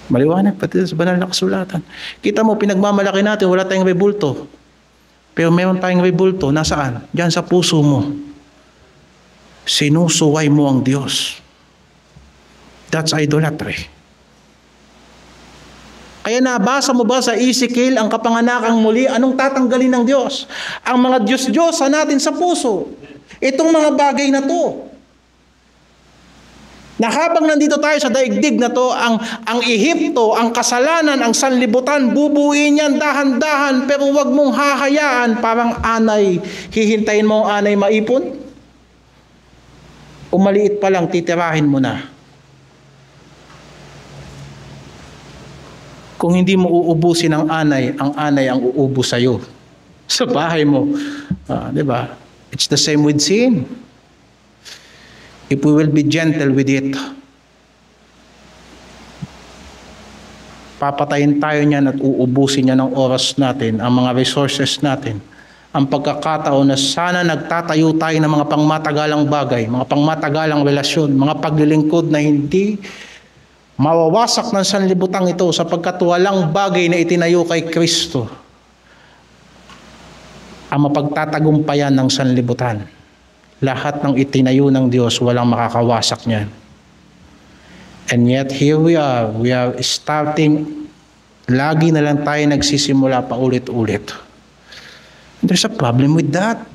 Maliwanag pati sa banal na kasulatan. Kita mo, pinagmamalaki natin, wala tayong rebulto. Pero meron tayong rebulto, nasaan? Diyan sa puso mo. Sinusuway mo ang Diyos. That's idolatry. Kaya nabasa mo ba sa Ezekiel ang kapanganakang muli? Anong tatanggalin ng Diyos? Ang mga Diyos-Diyosa natin sa puso. Itong mga bagay na to. Na habang nandito tayo sa daigdig na to, ang Ehipto, ang kasalanan, ang sanlibutan, bubuin yan dahan-dahan, pero wag mong hahayaan parang anay. Hihintayin mo ang anay maipon? O maliit pa lang, titirahin mo na. Kung hindi mo uubusin ang anay ang uubos sa'yo. Sa bahay mo. Di ba? It's the same with sin. If we will be gentle with it, papatayin tayo niyan at uubusin niya ng oras natin, ang mga resources natin, ang pagkakataon na sana nagtatayo tayo ng mga pangmatagalang bagay, mga pangmatagalang relasyon, mga paglilingkod na hindi mawawasak ng sanlibutang ito sapagkat walang bagay na itinayo kay Kristo ang mapagtatagumpayan ng sanlibutan. Lahat ng itinayo ng Diyos, walang makakawasak niyan. And yet, here we are starting, lagi na lang tayo nagsisimula pa ulit-ulit. There's a problem with that.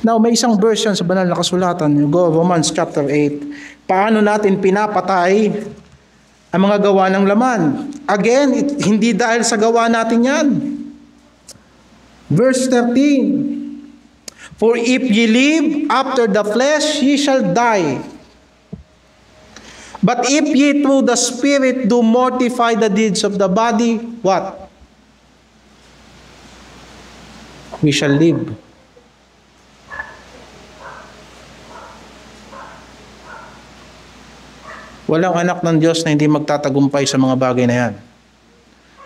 Now, may isang version sa banal na kasulatan, go Romans chapter 8, paano natin pinapatay ang mga gawa ng laman. Again, hindi dahil sa gawa natin yan. Verse 13, for if ye live after the flesh, ye shall die. But if ye through the Spirit do mortify the deeds of the body, what? We shall live. Walang anak ng Diyos na hindi magtatagumpay sa mga bagay na yan.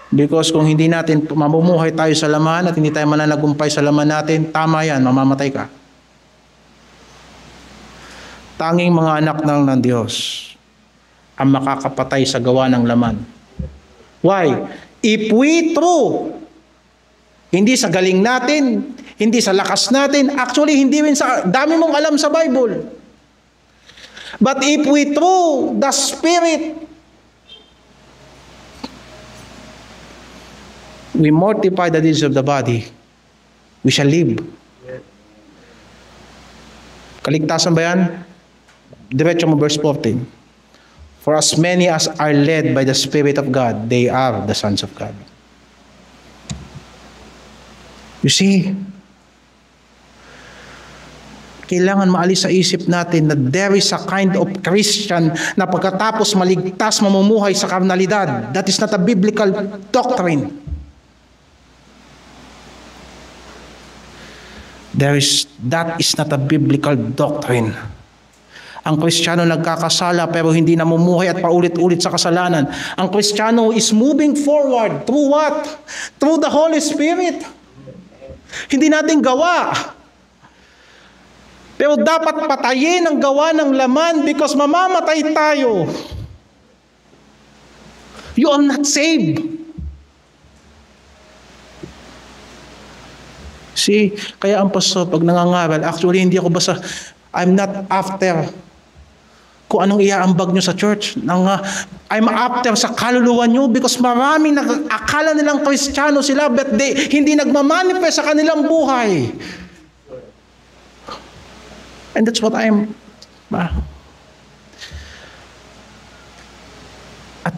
Because kung hindi natin mamumuhay tayo sa laman at hindi tayo mananagumpay sa laman natin, tama yan, mamamatay ka. Tanging mga anak ng Diyos ang makakapatay sa gawa ng laman. Why? If we true, hindi sa galing natin, hindi sa lakas natin, actually hindi rin sa dami mong alam sa Bible. But if we true the Spirit, we mortify the deeds of the body, we shall live. Kaligtasan ba yan? Diretso mo verse 14. For as many as are led by the Spirit of God, they are the sons of God. You see, kailangan maalis sa isip natin na there is a kind of Christian na pagkatapos maligtas mamumuhay sa karnalidad. That is not a biblical doctrine. That is not a biblical doctrine. Ang Kristiyano nagkakasala pero hindi namumuhay at paulit-ulit sa kasalanan. Ang Kristiyano is moving forward through what? Through the Holy Spirit. Hindi natin gawa. Pero dapat patayin ang gawa ng laman because mamamatay tayo. You are not saved. See, kaya ang pastor pag nangangaral, actually hindi ako basta, I'm not after kung anong iaambag nyo sa church. I'm after sa kaluluwa nyo because maraming akala nilang Kristiyano sila but hindi nagmamanifest sa kanilang buhay. And that's what At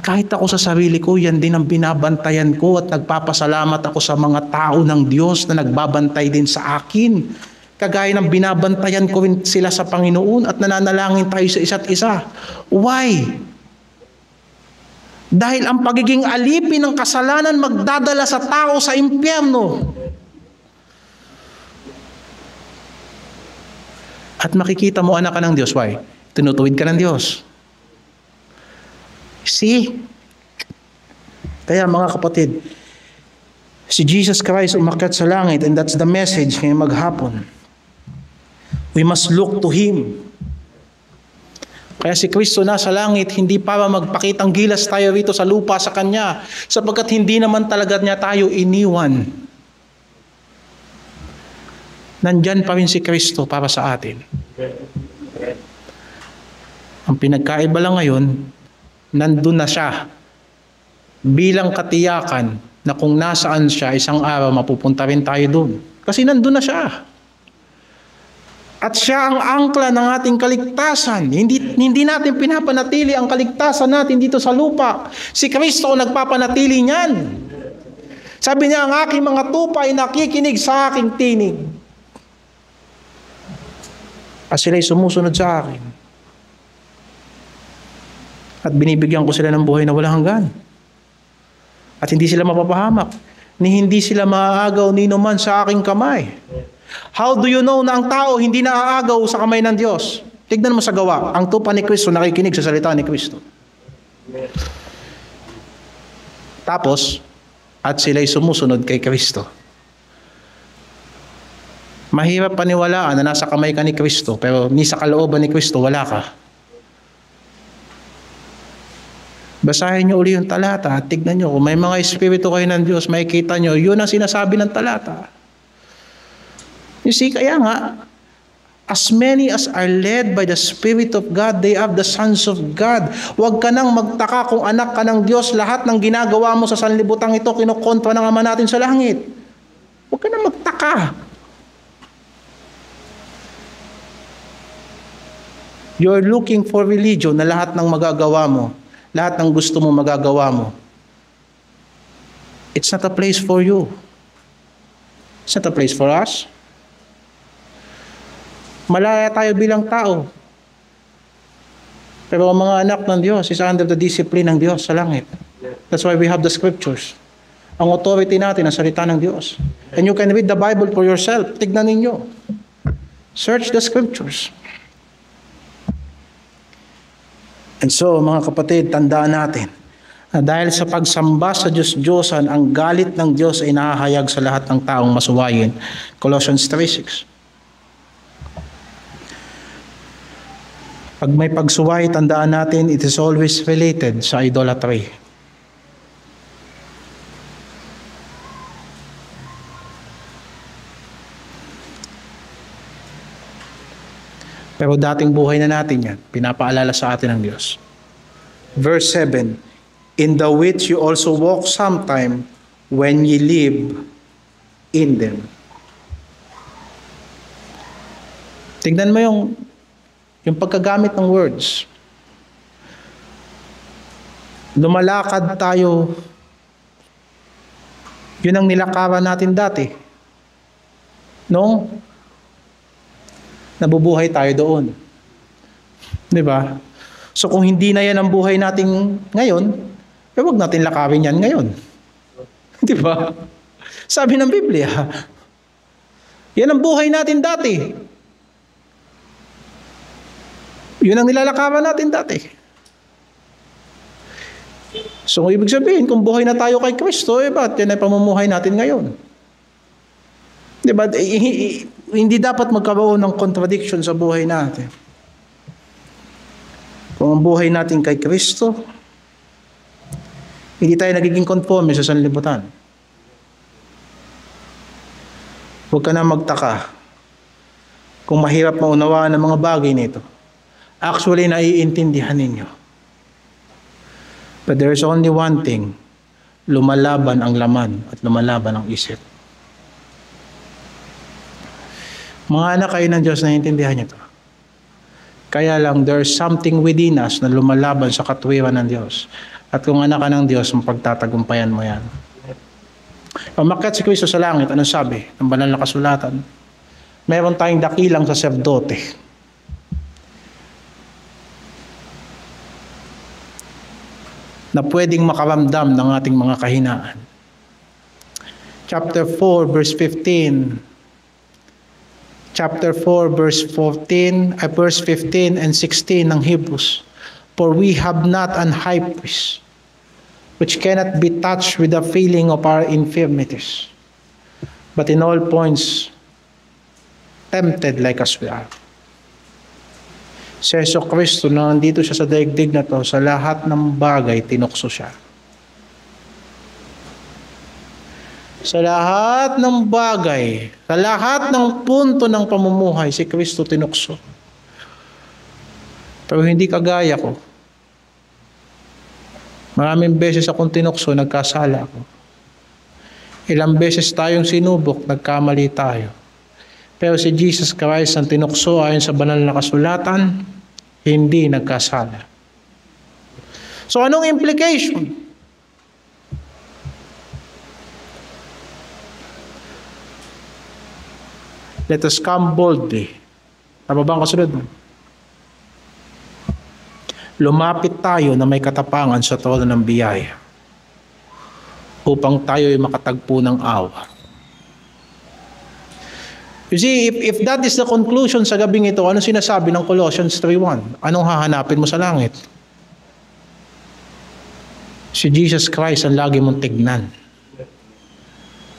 kahit ako sa sarili ko, yan din ang binabantayan ko at nagpapasalamat ako sa mga tao ng Diyos na nagbabantay din sa akin. Kagaya ng binabantayan ko rin sila sa Panginoon at nananalangin tayo sa isa't isa. Why? Dahil ang pagiging alipin ng kasalanan magdadala sa tao sa impyerno. At makikita mo anak ka ng Diyos. Why? Tinutuwid ka ng Diyos. See? Kaya mga kapatid, si Jesus Christ umakyat sa langit and that's the message ngayong maghapon. We must look to Him. Kaya si Kristo nasa langit, hindi para magpakitang gilas tayo rito sa lupa sa Kanya, sapagkat hindi naman talaga niya tayo iniwan. Nandyan pa rin si Kristo para sa atin. Ang pinagkaiba lang ngayon, nandun na siya bilang katiyakan na kung nasaan siya, isang araw mapupunta rin tayo doon. Kasi nandun na siya. At siya ang angkla ng ating kaligtasan. Hindi natin pinapanatili ang kaligtasan natin dito sa lupa. Si Kristo ang nagpapanatili niyan. Sabi niya, ang aking mga tupa ay nakikinig sa aking tinig. At sila'y sumusunod sa akin. At binibigyan ko sila ng buhay na walang hanggan. At hindi sila mapapahamak. Ni hindi sila maaagaw ni numan sa aking kamay. How do you know na ang tao hindi naaagaw sa kamay ng Diyos? Tignan mo sa gawa. Ang tupa ni Kristo nakikinig sa salita ni Kristo. Tapos, at sila'y sumusunod kay Kristo. Mahirap paniwalaan na nasa kamay ka ni Kristo, pero ni sa kalooban ni Kristo, wala ka. Basahin nyo uli yung talata at tignan nyo. Kung may mga espiritu kayo ng Diyos, makikita nyo, yun ang sinasabi ng talata. You see, kaya nga, as many as are led by the Spirit of God, they are the sons of God. Huwag ka nang magtaka kung anak ka ng Diyos, lahat ng ginagawa mo sa sanlibutan ito, kinukontra ng Ama natin sa langit. Huwag ka nang magtaka. You're looking for religion na lahat ng magagawa mo, lahat ng gusto mo magagawa mo. It's not a place for you. It's not a place for us. Malaya tayo bilang tao. Pero ang mga anak ng Diyos is under the discipline ng Diyos sa langit. That's why we have the scriptures. Ang authority natin ang salita ng Diyos. And you can read the Bible for yourself. Tignan ninyo. Search the scriptures. And so, mga kapatid, tandaan natin na dahil sa pagsamba sa Diyos-Diyosan, ang galit ng Diyos ay nahahayag sa lahat ng taong masuwayin. Colossians 3:6. Pag may pagsuway, tandaan natin, it is always related sa idolatry. Pero dating buhay na natin yan. Pinapaalala sa atin ng Diyos. Verse 7, in the which you also walk sometime when ye live in them. Tignan mo yung pagkagamit ng words. Lumalakad tayo. Yun ang nilakaran natin dati. No? Nabubuhay tayo doon. Di ba? So kung hindi na yan ang buhay natin ngayon, huwag natin lakarin yan ngayon. Di ba? Sabi ng Biblia, yan ang buhay natin dati. Yun ang nilalakaran natin dati. So kung ibig sabihin, kung buhay na tayo kay Kristo, ba't yan ay pamumuhay natin ngayon? Di ba? Hindi dapat magkaroon ng contradiction sa buhay natin. Kung ang buhay natin kay Kristo, hindi tayo nagiging conforme sa sanlibutan. Huwag ka na magtaka kung mahirap maunawaan ang mga bagay nito. Actually, naiintindihan ninyo. But there is only one thing, lumalaban ang laman at lumalaban ang isip. Mga anak kayo ng Diyos, naiintindihan niyo ito. Kaya lang, there is something within us na lumalaban sa katwiran ng Diyos. At kung anak ka ng Diyos, pagtatagumpayan mo yan. Umakyat si Kristo sa langit, anong sabi ng banal na kasulatan? Meron tayong dakilang saserdote. Na pwedeng makaramdam ng ating mga kahinaan. Chapter 4, verse 15. Chapter 4, verse 15 and 16 ng Hebrews. For we have not an high priest, which cannot be touched with the feeling of our infirmities, but in all points tempted like as we are. Si Yesu Kristo, na nandito siya sa daigdig na to, sa lahat ng bagay, tinukso siya. Sa lahat ng bagay, sa lahat ng punto ng pamumuhay, si Kristo tinukso. Pero hindi kagaya ko. Maraming beses akong tinukso, nagkasala ako. Ilang beses tayong sinubok, nagkamali tayo. Pero si Jesus Christ ang tinukso ayon sa banal na kasulatan, hindi nagkasala. So anong implication? Let us come boldly. Tama ba ang kasunod mo? Lumapit tayo na may katapangan sa trono ng biyaya upang tayo ay makatagpo ng awa. You see, if that is the conclusion sa gabing ito, ano sinasabi ng Colossians 3:1? Anong hahanapin mo sa langit? Si Jesus Christ ang lagi mong tignan.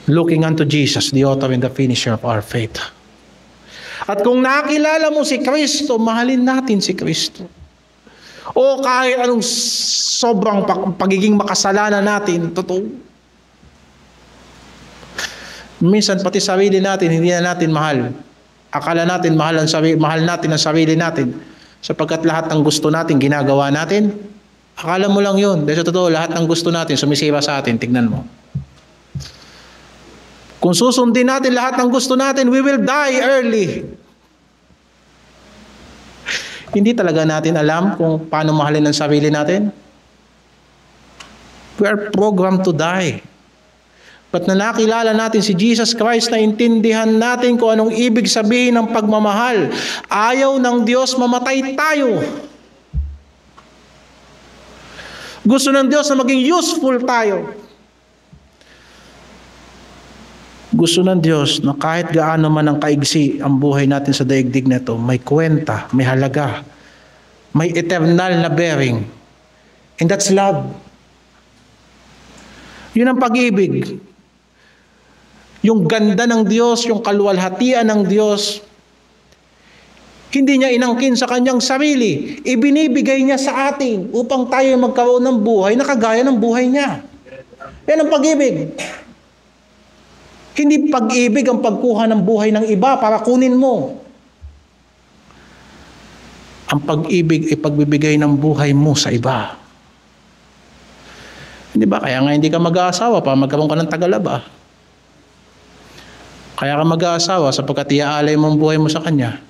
Looking unto Jesus, the author and the finisher of our faith. At kung nakilala mo si Kristo, mahalin natin si Kristo. O kahit anong sobrang pagiging makasalanan natin, totoo. Minsan pati sarili natin, hindi na natin mahal. Akala natin mahal natin ang sarili natin. Sapagkat lahat ng gusto natin, ginagawa natin. Akala mo lang yun. Dahil sa totoo, lahat ng gusto natin, sumisira sa atin. Tignan mo. Kung susundin natin lahat ng gusto natin, we will die early. Hindi talaga natin alam kung paano mahalin ang sarili natin. We are programmed to die. But na nakilala natin si Jesus Christ, na intindihan natin kung anong ibig sabihin ng pagmamahal. Ayaw ng Diyos mamatay tayo. Gusto ng Diyos na maging useful tayo. Gusto ng Diyos na kahit gaano man ang kaigsi ang buhay natin sa daigdig na ito, may kwenta, may halaga. may eternal na bearing. And that's love. Yun ang pag-ibig. Yung ganda ng Diyos, yung kaluwalhatian ng Diyos, hindi niya inangkin sa kanyang sarili. Ibinibigay niya sa atin upang tayo magkaroon ng buhay na kagaya ng buhay niya. Yan ang pag-ibig. Hindi pag-ibig ang pagkuha ng buhay ng iba para kunin mo. Ang pag-ibig ay pagbibigay ng buhay mo sa iba. Hindi ba? Kaya nga hindi ka mag-aasawa para magkaroon ka ng tagalaba. Kaya ka mag-aasawa sapagkat iaalay mo ang buhay mo sa kanya.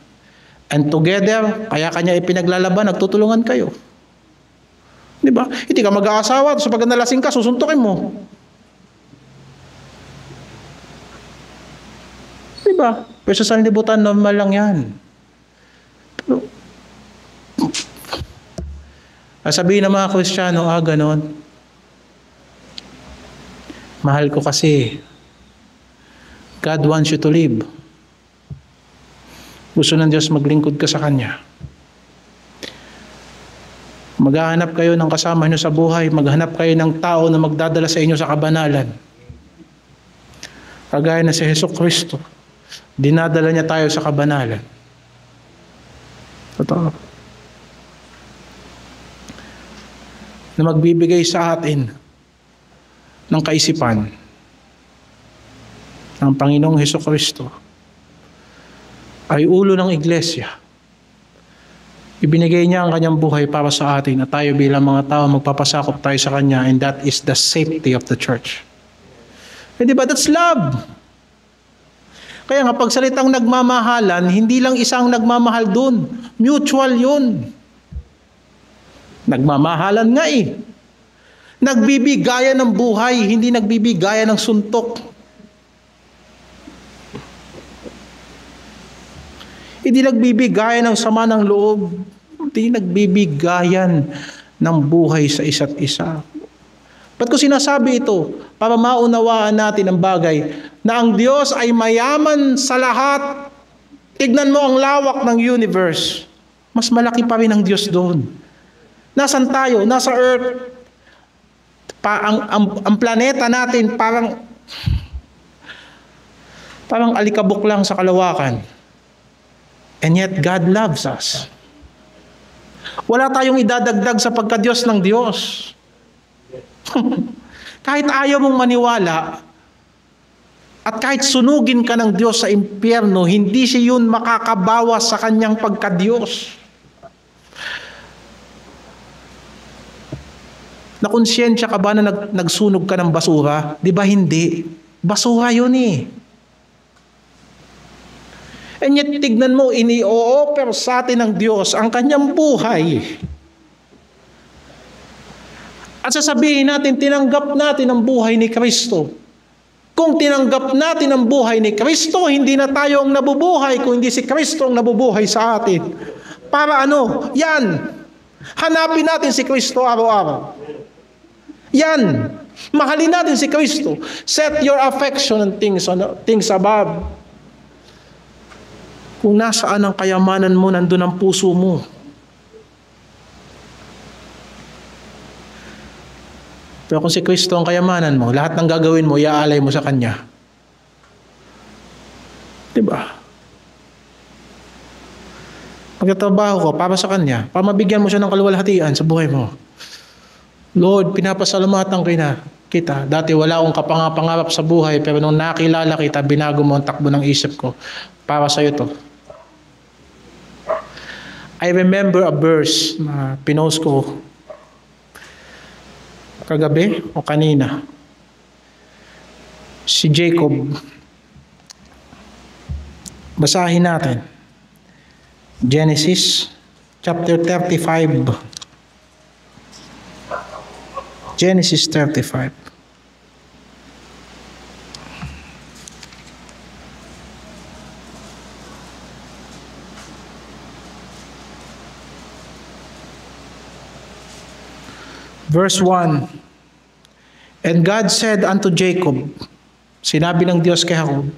And together, kaya kanya ipinaglalaban, nagtutulungan kayo. Di ba? Hindi ka mag-aasawa, sapagkat nalasing ka, susuntukin mo. Di ba? Pero sa sanlibutan, normal lang yan. Pero, sabihin ng mga Kristiyano, ganon. Mahal ko kasi. God wants you to live. Gusto ng Diyos maglingkod ka sa Kanya. Maghahanap kayo ng kasama nyo sa buhay. Maghanap kayo ng tao na magdadala sa inyo sa kabanalan. Kagaya na si Jesucristo. Dinadala niya tayo sa kabanalan. Totoo. Na magbibigay sa atin ng kaisipan ng Panginoong Jesucristo ay ulo ng iglesia. Ibinigay niya ang kanyang buhay para sa atin at tayo bilang mga tao magpapasakop tayo sa kanya, and that is the safety of the church. Hindi ba? That's love. Kaya nga pagsalitang nagmamahalan, hindi lang isang nagmamahal dun. Mutual yun. Nagmamahalan nga eh. Nagbibigayan ng buhay, hindi nagbibigayan ng suntok. Hindi nagbibigayan ng sama ng loob. Hindi nagbibigayan ng buhay sa isa't isa. Ba't ko sinasabi ito? Para maunawaan natin ang bagay na ang Diyos ay mayaman sa lahat. Tignan mo ang lawak ng universe. Mas malaki pa rin ang Diyos doon. Nasaan tayo? Nasa Earth. Ang planeta natin parang alikabok lang sa kalawakan. And yet, God loves us. Wala tayong idadagdag sa pagka-Diyos ng Diyos. Kahit ayaw mong maniwala, at kahit sunugin ka ng Diyos sa impyerno, hindi siya yun makakabawas sa kanyang pagka-Diyos. Nakonsyensya ka ba na nagsunog ka ng basura? Di ba hindi? Basura yun eh. And yet, tignan mo, ini-o-offer sa atin ng Diyos ang kanyang buhay. At sasabihin natin, tinanggap natin ang buhay ni Kristo. Kung tinanggap natin ang buhay ni Kristo, hindi na tayo ang nabubuhay, kung hindi si Kristo ang nabubuhay sa atin. Para ano? Yan. Hanapin natin si Kristo araw-araw. Yan. Mahalin natin si Kristo. Set your affection on things above. Kung nasaan ang kayamanan mo, nandun ang puso mo. Pero kung si Kristo ang kayamanan mo, lahat ng gagawin mo, iaalay mo sa Kanya. Diba? Magtatrabaho ko para sa Kanya, para mabigyan mo siya ng kaluwalhatian sa buhay mo. Lord, pinapasalamatan kita. Dati wala akong kapangarap sa buhay, pero nung nakilala kita, binago mo ang takbo ng isip ko. Para sa'yo to. I remember a verse na pinost ko kagabi o kanina. Si Jacob. Basahin natin. Genesis chapter 35. Genesis 35. Verse 1. And God said unto Jacob, sinabi ng Diyos kay Jacob,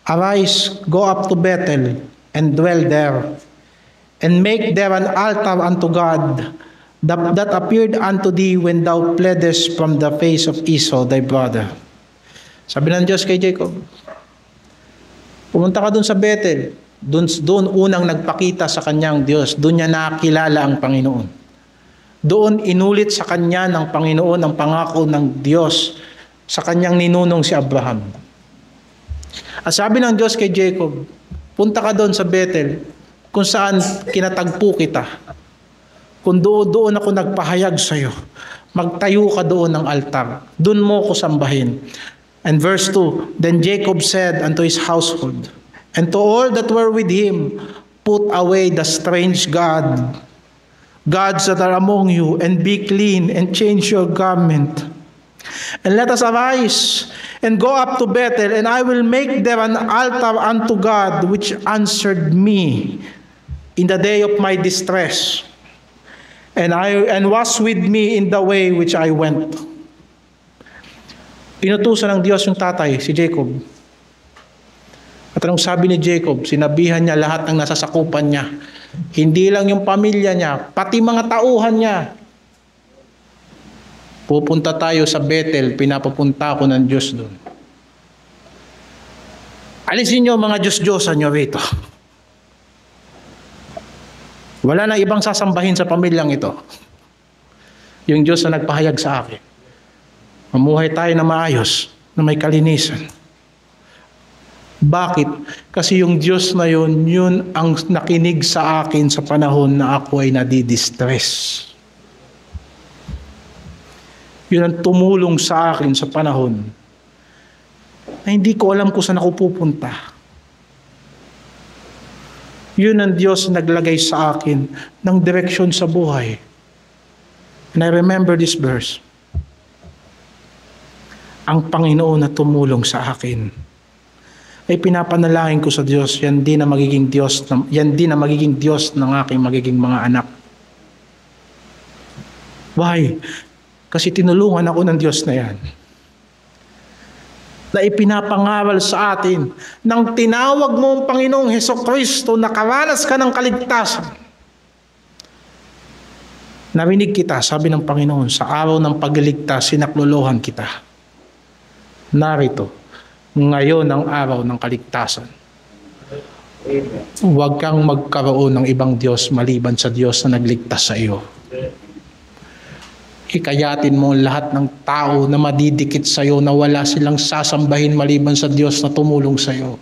arise, go up to Bethel, and dwell there, and make there an altar unto God that appeared unto thee when thou fleddest from the face of Esau thy brother. Sabi ng Diyos kay Jacob, pumunta ka dun sa Bethel, doon unang nagpakita sa kanyang Diyos, doon niya nakilala ang Panginoon. Doon inulit sa kanya ng Panginoon ang pangako ng Diyos sa kanyang ninunong si Abraham. At sabi ng Diyos kay Jacob, punta ka doon sa Bethel, kung saan kinatagpo kita. Kung doon ako nagpahayag sa iyo, magtayo ka doon ng altar. Doon mo ko sambahin. And verse 2, then Jacob said unto his household, and to all that were with him, put away the strange gods that are among you, and be clean, and change your garment. And let us arise, and go up to Bethel, and I will make there an altar unto God, which answered me in the day of my distress, and was with me in the way which I went. Inutusan ng Diyos yung tatay, si Jacob. At anong sabi ni Jacob? Sinabihan niya lahat ng nasasakupan niya. Hindi lang yung pamilya niya, pati mga tauhan niya. Pupunta tayo sa Bethel, pinapapunta ko ng Diyos doon. Alisin niyo mga Diyos-Diyosan niyo rito. Wala na ibang sasambahin sa pamilyang ito. Yung Diyos na nagpahayag sa akin. Mamuhay tayo na maayos, na may kalinisan. Bakit? Kasi yung Diyos na yun ang nakinig sa akin sa panahon na ako ay nadidistress. Yun ang tumulong sa akin sa panahon na hindi ko alam kung saan ako pupunta. Yun ang Diyos naglagay sa akin ng direksyon sa buhay. And I remember this verse. Ang Panginoon na tumulong sa akin ay pinapanalangin ko sa Diyos, yan din na magiging Diyos ng aking magiging mga anak. Why? Kasi tinulungan ako ng Diyos na yan. Na ipinapangaral sa atin nang tinawag mo ang Panginoong Hesukristo, nakaranas ka ng kaligtasan. Narinig kita, sabi ng Panginoon, sa araw ng pagliligtas, sinaklolohan kita. Narito, ngayon ang araw ng kaligtasan. Huwag kang magkaroon ng ibang Diyos maliban sa Diyos na nagligtas sa iyo. Hikayatin mo lahat ng tao na madidikit sa iyo na wala silang sasambahin maliban sa Diyos na tumulong sa iyo.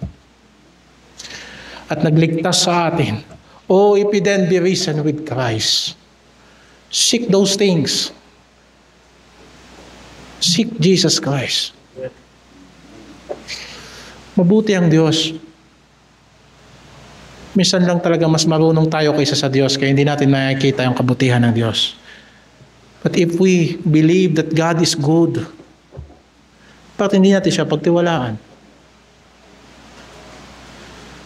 At nagligtas sa atin. Oh, if we then be risen with Christ, seek those things. Seek Jesus Christ. Mabuti ang Diyos. Minsan lang talaga mas marunong tayo kaysa sa Diyos, kaya hindi natin makikita yung kabutihan ng Diyos. But if we believe that God is good, bakit hindi natin siya pagtiwalaan?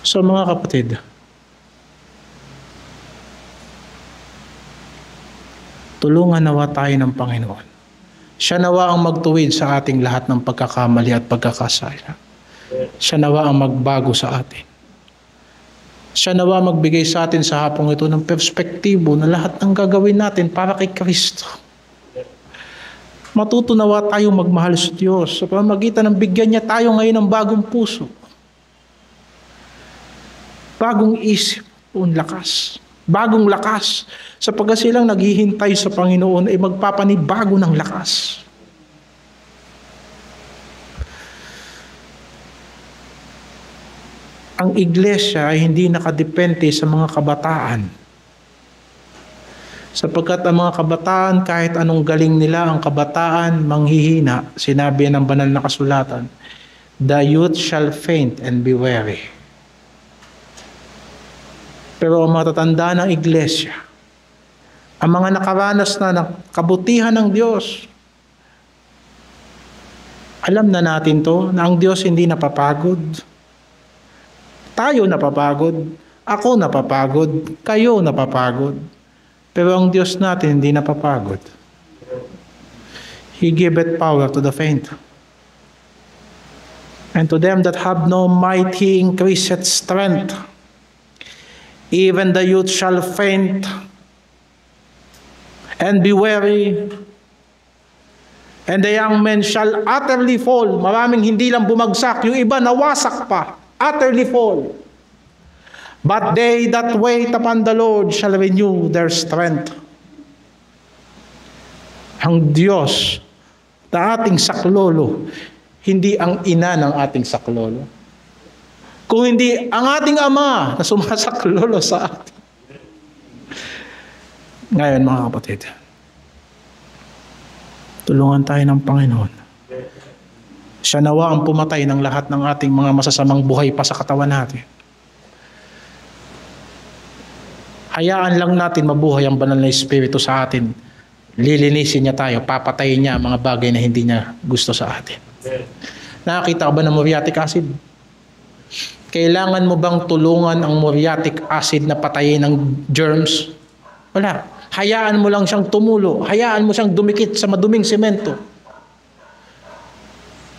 So mga kapatid, tulungan nawa tayo ng Panginoon. Siya nawa ang magtuwid sa ating lahat ng pagkakamali at pagkakasala. Siya nawa ang magbago sa atin. Siya nawa magbigay sa atin sa hapong ito ng perspektibo na lahat ng gagawin natin para kay Kristo. Matuto nawa tayo magmahal sa Diyos sa pamamagitan ng bigyan niya tayo ngayon ng bagong puso. Bagong isip, lakas. Bagong lakas. Sapagkat silang naghihintay sa Panginoon ay magpapanibago ng lakas. Ang iglesia ay hindi nakadepende sa mga kabataan. Sapagkat ang mga kabataan, kahit anong galing nila, ang kabataan manghihina, sinabi ng banal na kasulatan, the youth shall faint and be weary. Pero ang matatanda ng iglesia, ang mga nakaranas na ng kabutihan ng Diyos, alam na natin to, na ang Diyos hindi napapagod. Tayo napapagod, ako napapagod, kayo napapagod. Pero ang Diyos natin hindi napapagod. He giveth power to the faint. And to them that have no might, He increaseth strength. Even the youth shall faint and be weary, and the young men shall utterly fall. Maraming hindi lang bumagsak, yung iba nawasak pa, utterly fall. But they that wait upon the Lord shall renew their strength. Ang Diyos na ating saklolo, hindi ang ina ng ating saklolo. Kung hindi ang ating ama na sumasaklolo sa atin. Ngayon mga kapatid, tulungan tayo ng Panginoon. Siya nawa ang pumatay ng lahat ng ating mga masasamang buhay pa sa katawan natin. Hayaan lang natin mabuhay ang banal na Espiritu sa atin. Lilinisin niya tayo, papatayin niya ang mga bagay na hindi niya gusto sa atin. Nakakita ka ba ng muriatic acid? Kailangan mo bang tulungan ang muriatic acid na patayin ng germs? Wala. Hayaan mo lang siyang tumulo. Hayaan mo siyang dumikit sa maduming semento.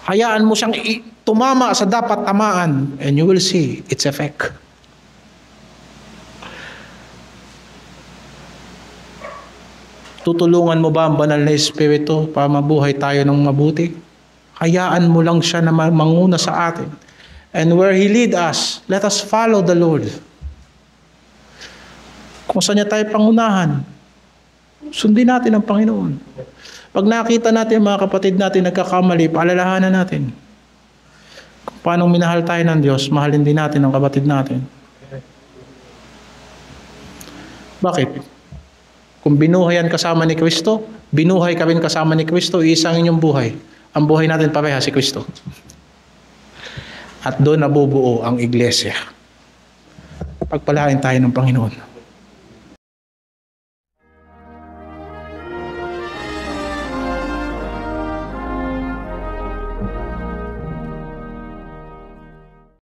Hayaan mo siyang tumama sa dapat tamaan, and you will see its effect. Tutulungan mo ba ang banal na Espiritu para mabuhay tayo ng mabuti? Hayaan mo lang siya na manguna sa atin. And where He lead us, let us follow the Lord. Kung saan niya tayo pangunahan, sundin natin ang Panginoon. Pag nakita natin mga kapatid natin nagkakamali, paalalahanan natin. Kung paano minahal tayo ng Diyos, mahalin din natin ang kapatid natin. Bakit? Kung binuhayan kasama ni Kristo, binuhay ka rin kasama ni Kristo, isang inyong buhay. Ang buhay natin pareha si Kristo. At doon nabubuo ang iglesia. Pagpalain tayo ng Panginoon.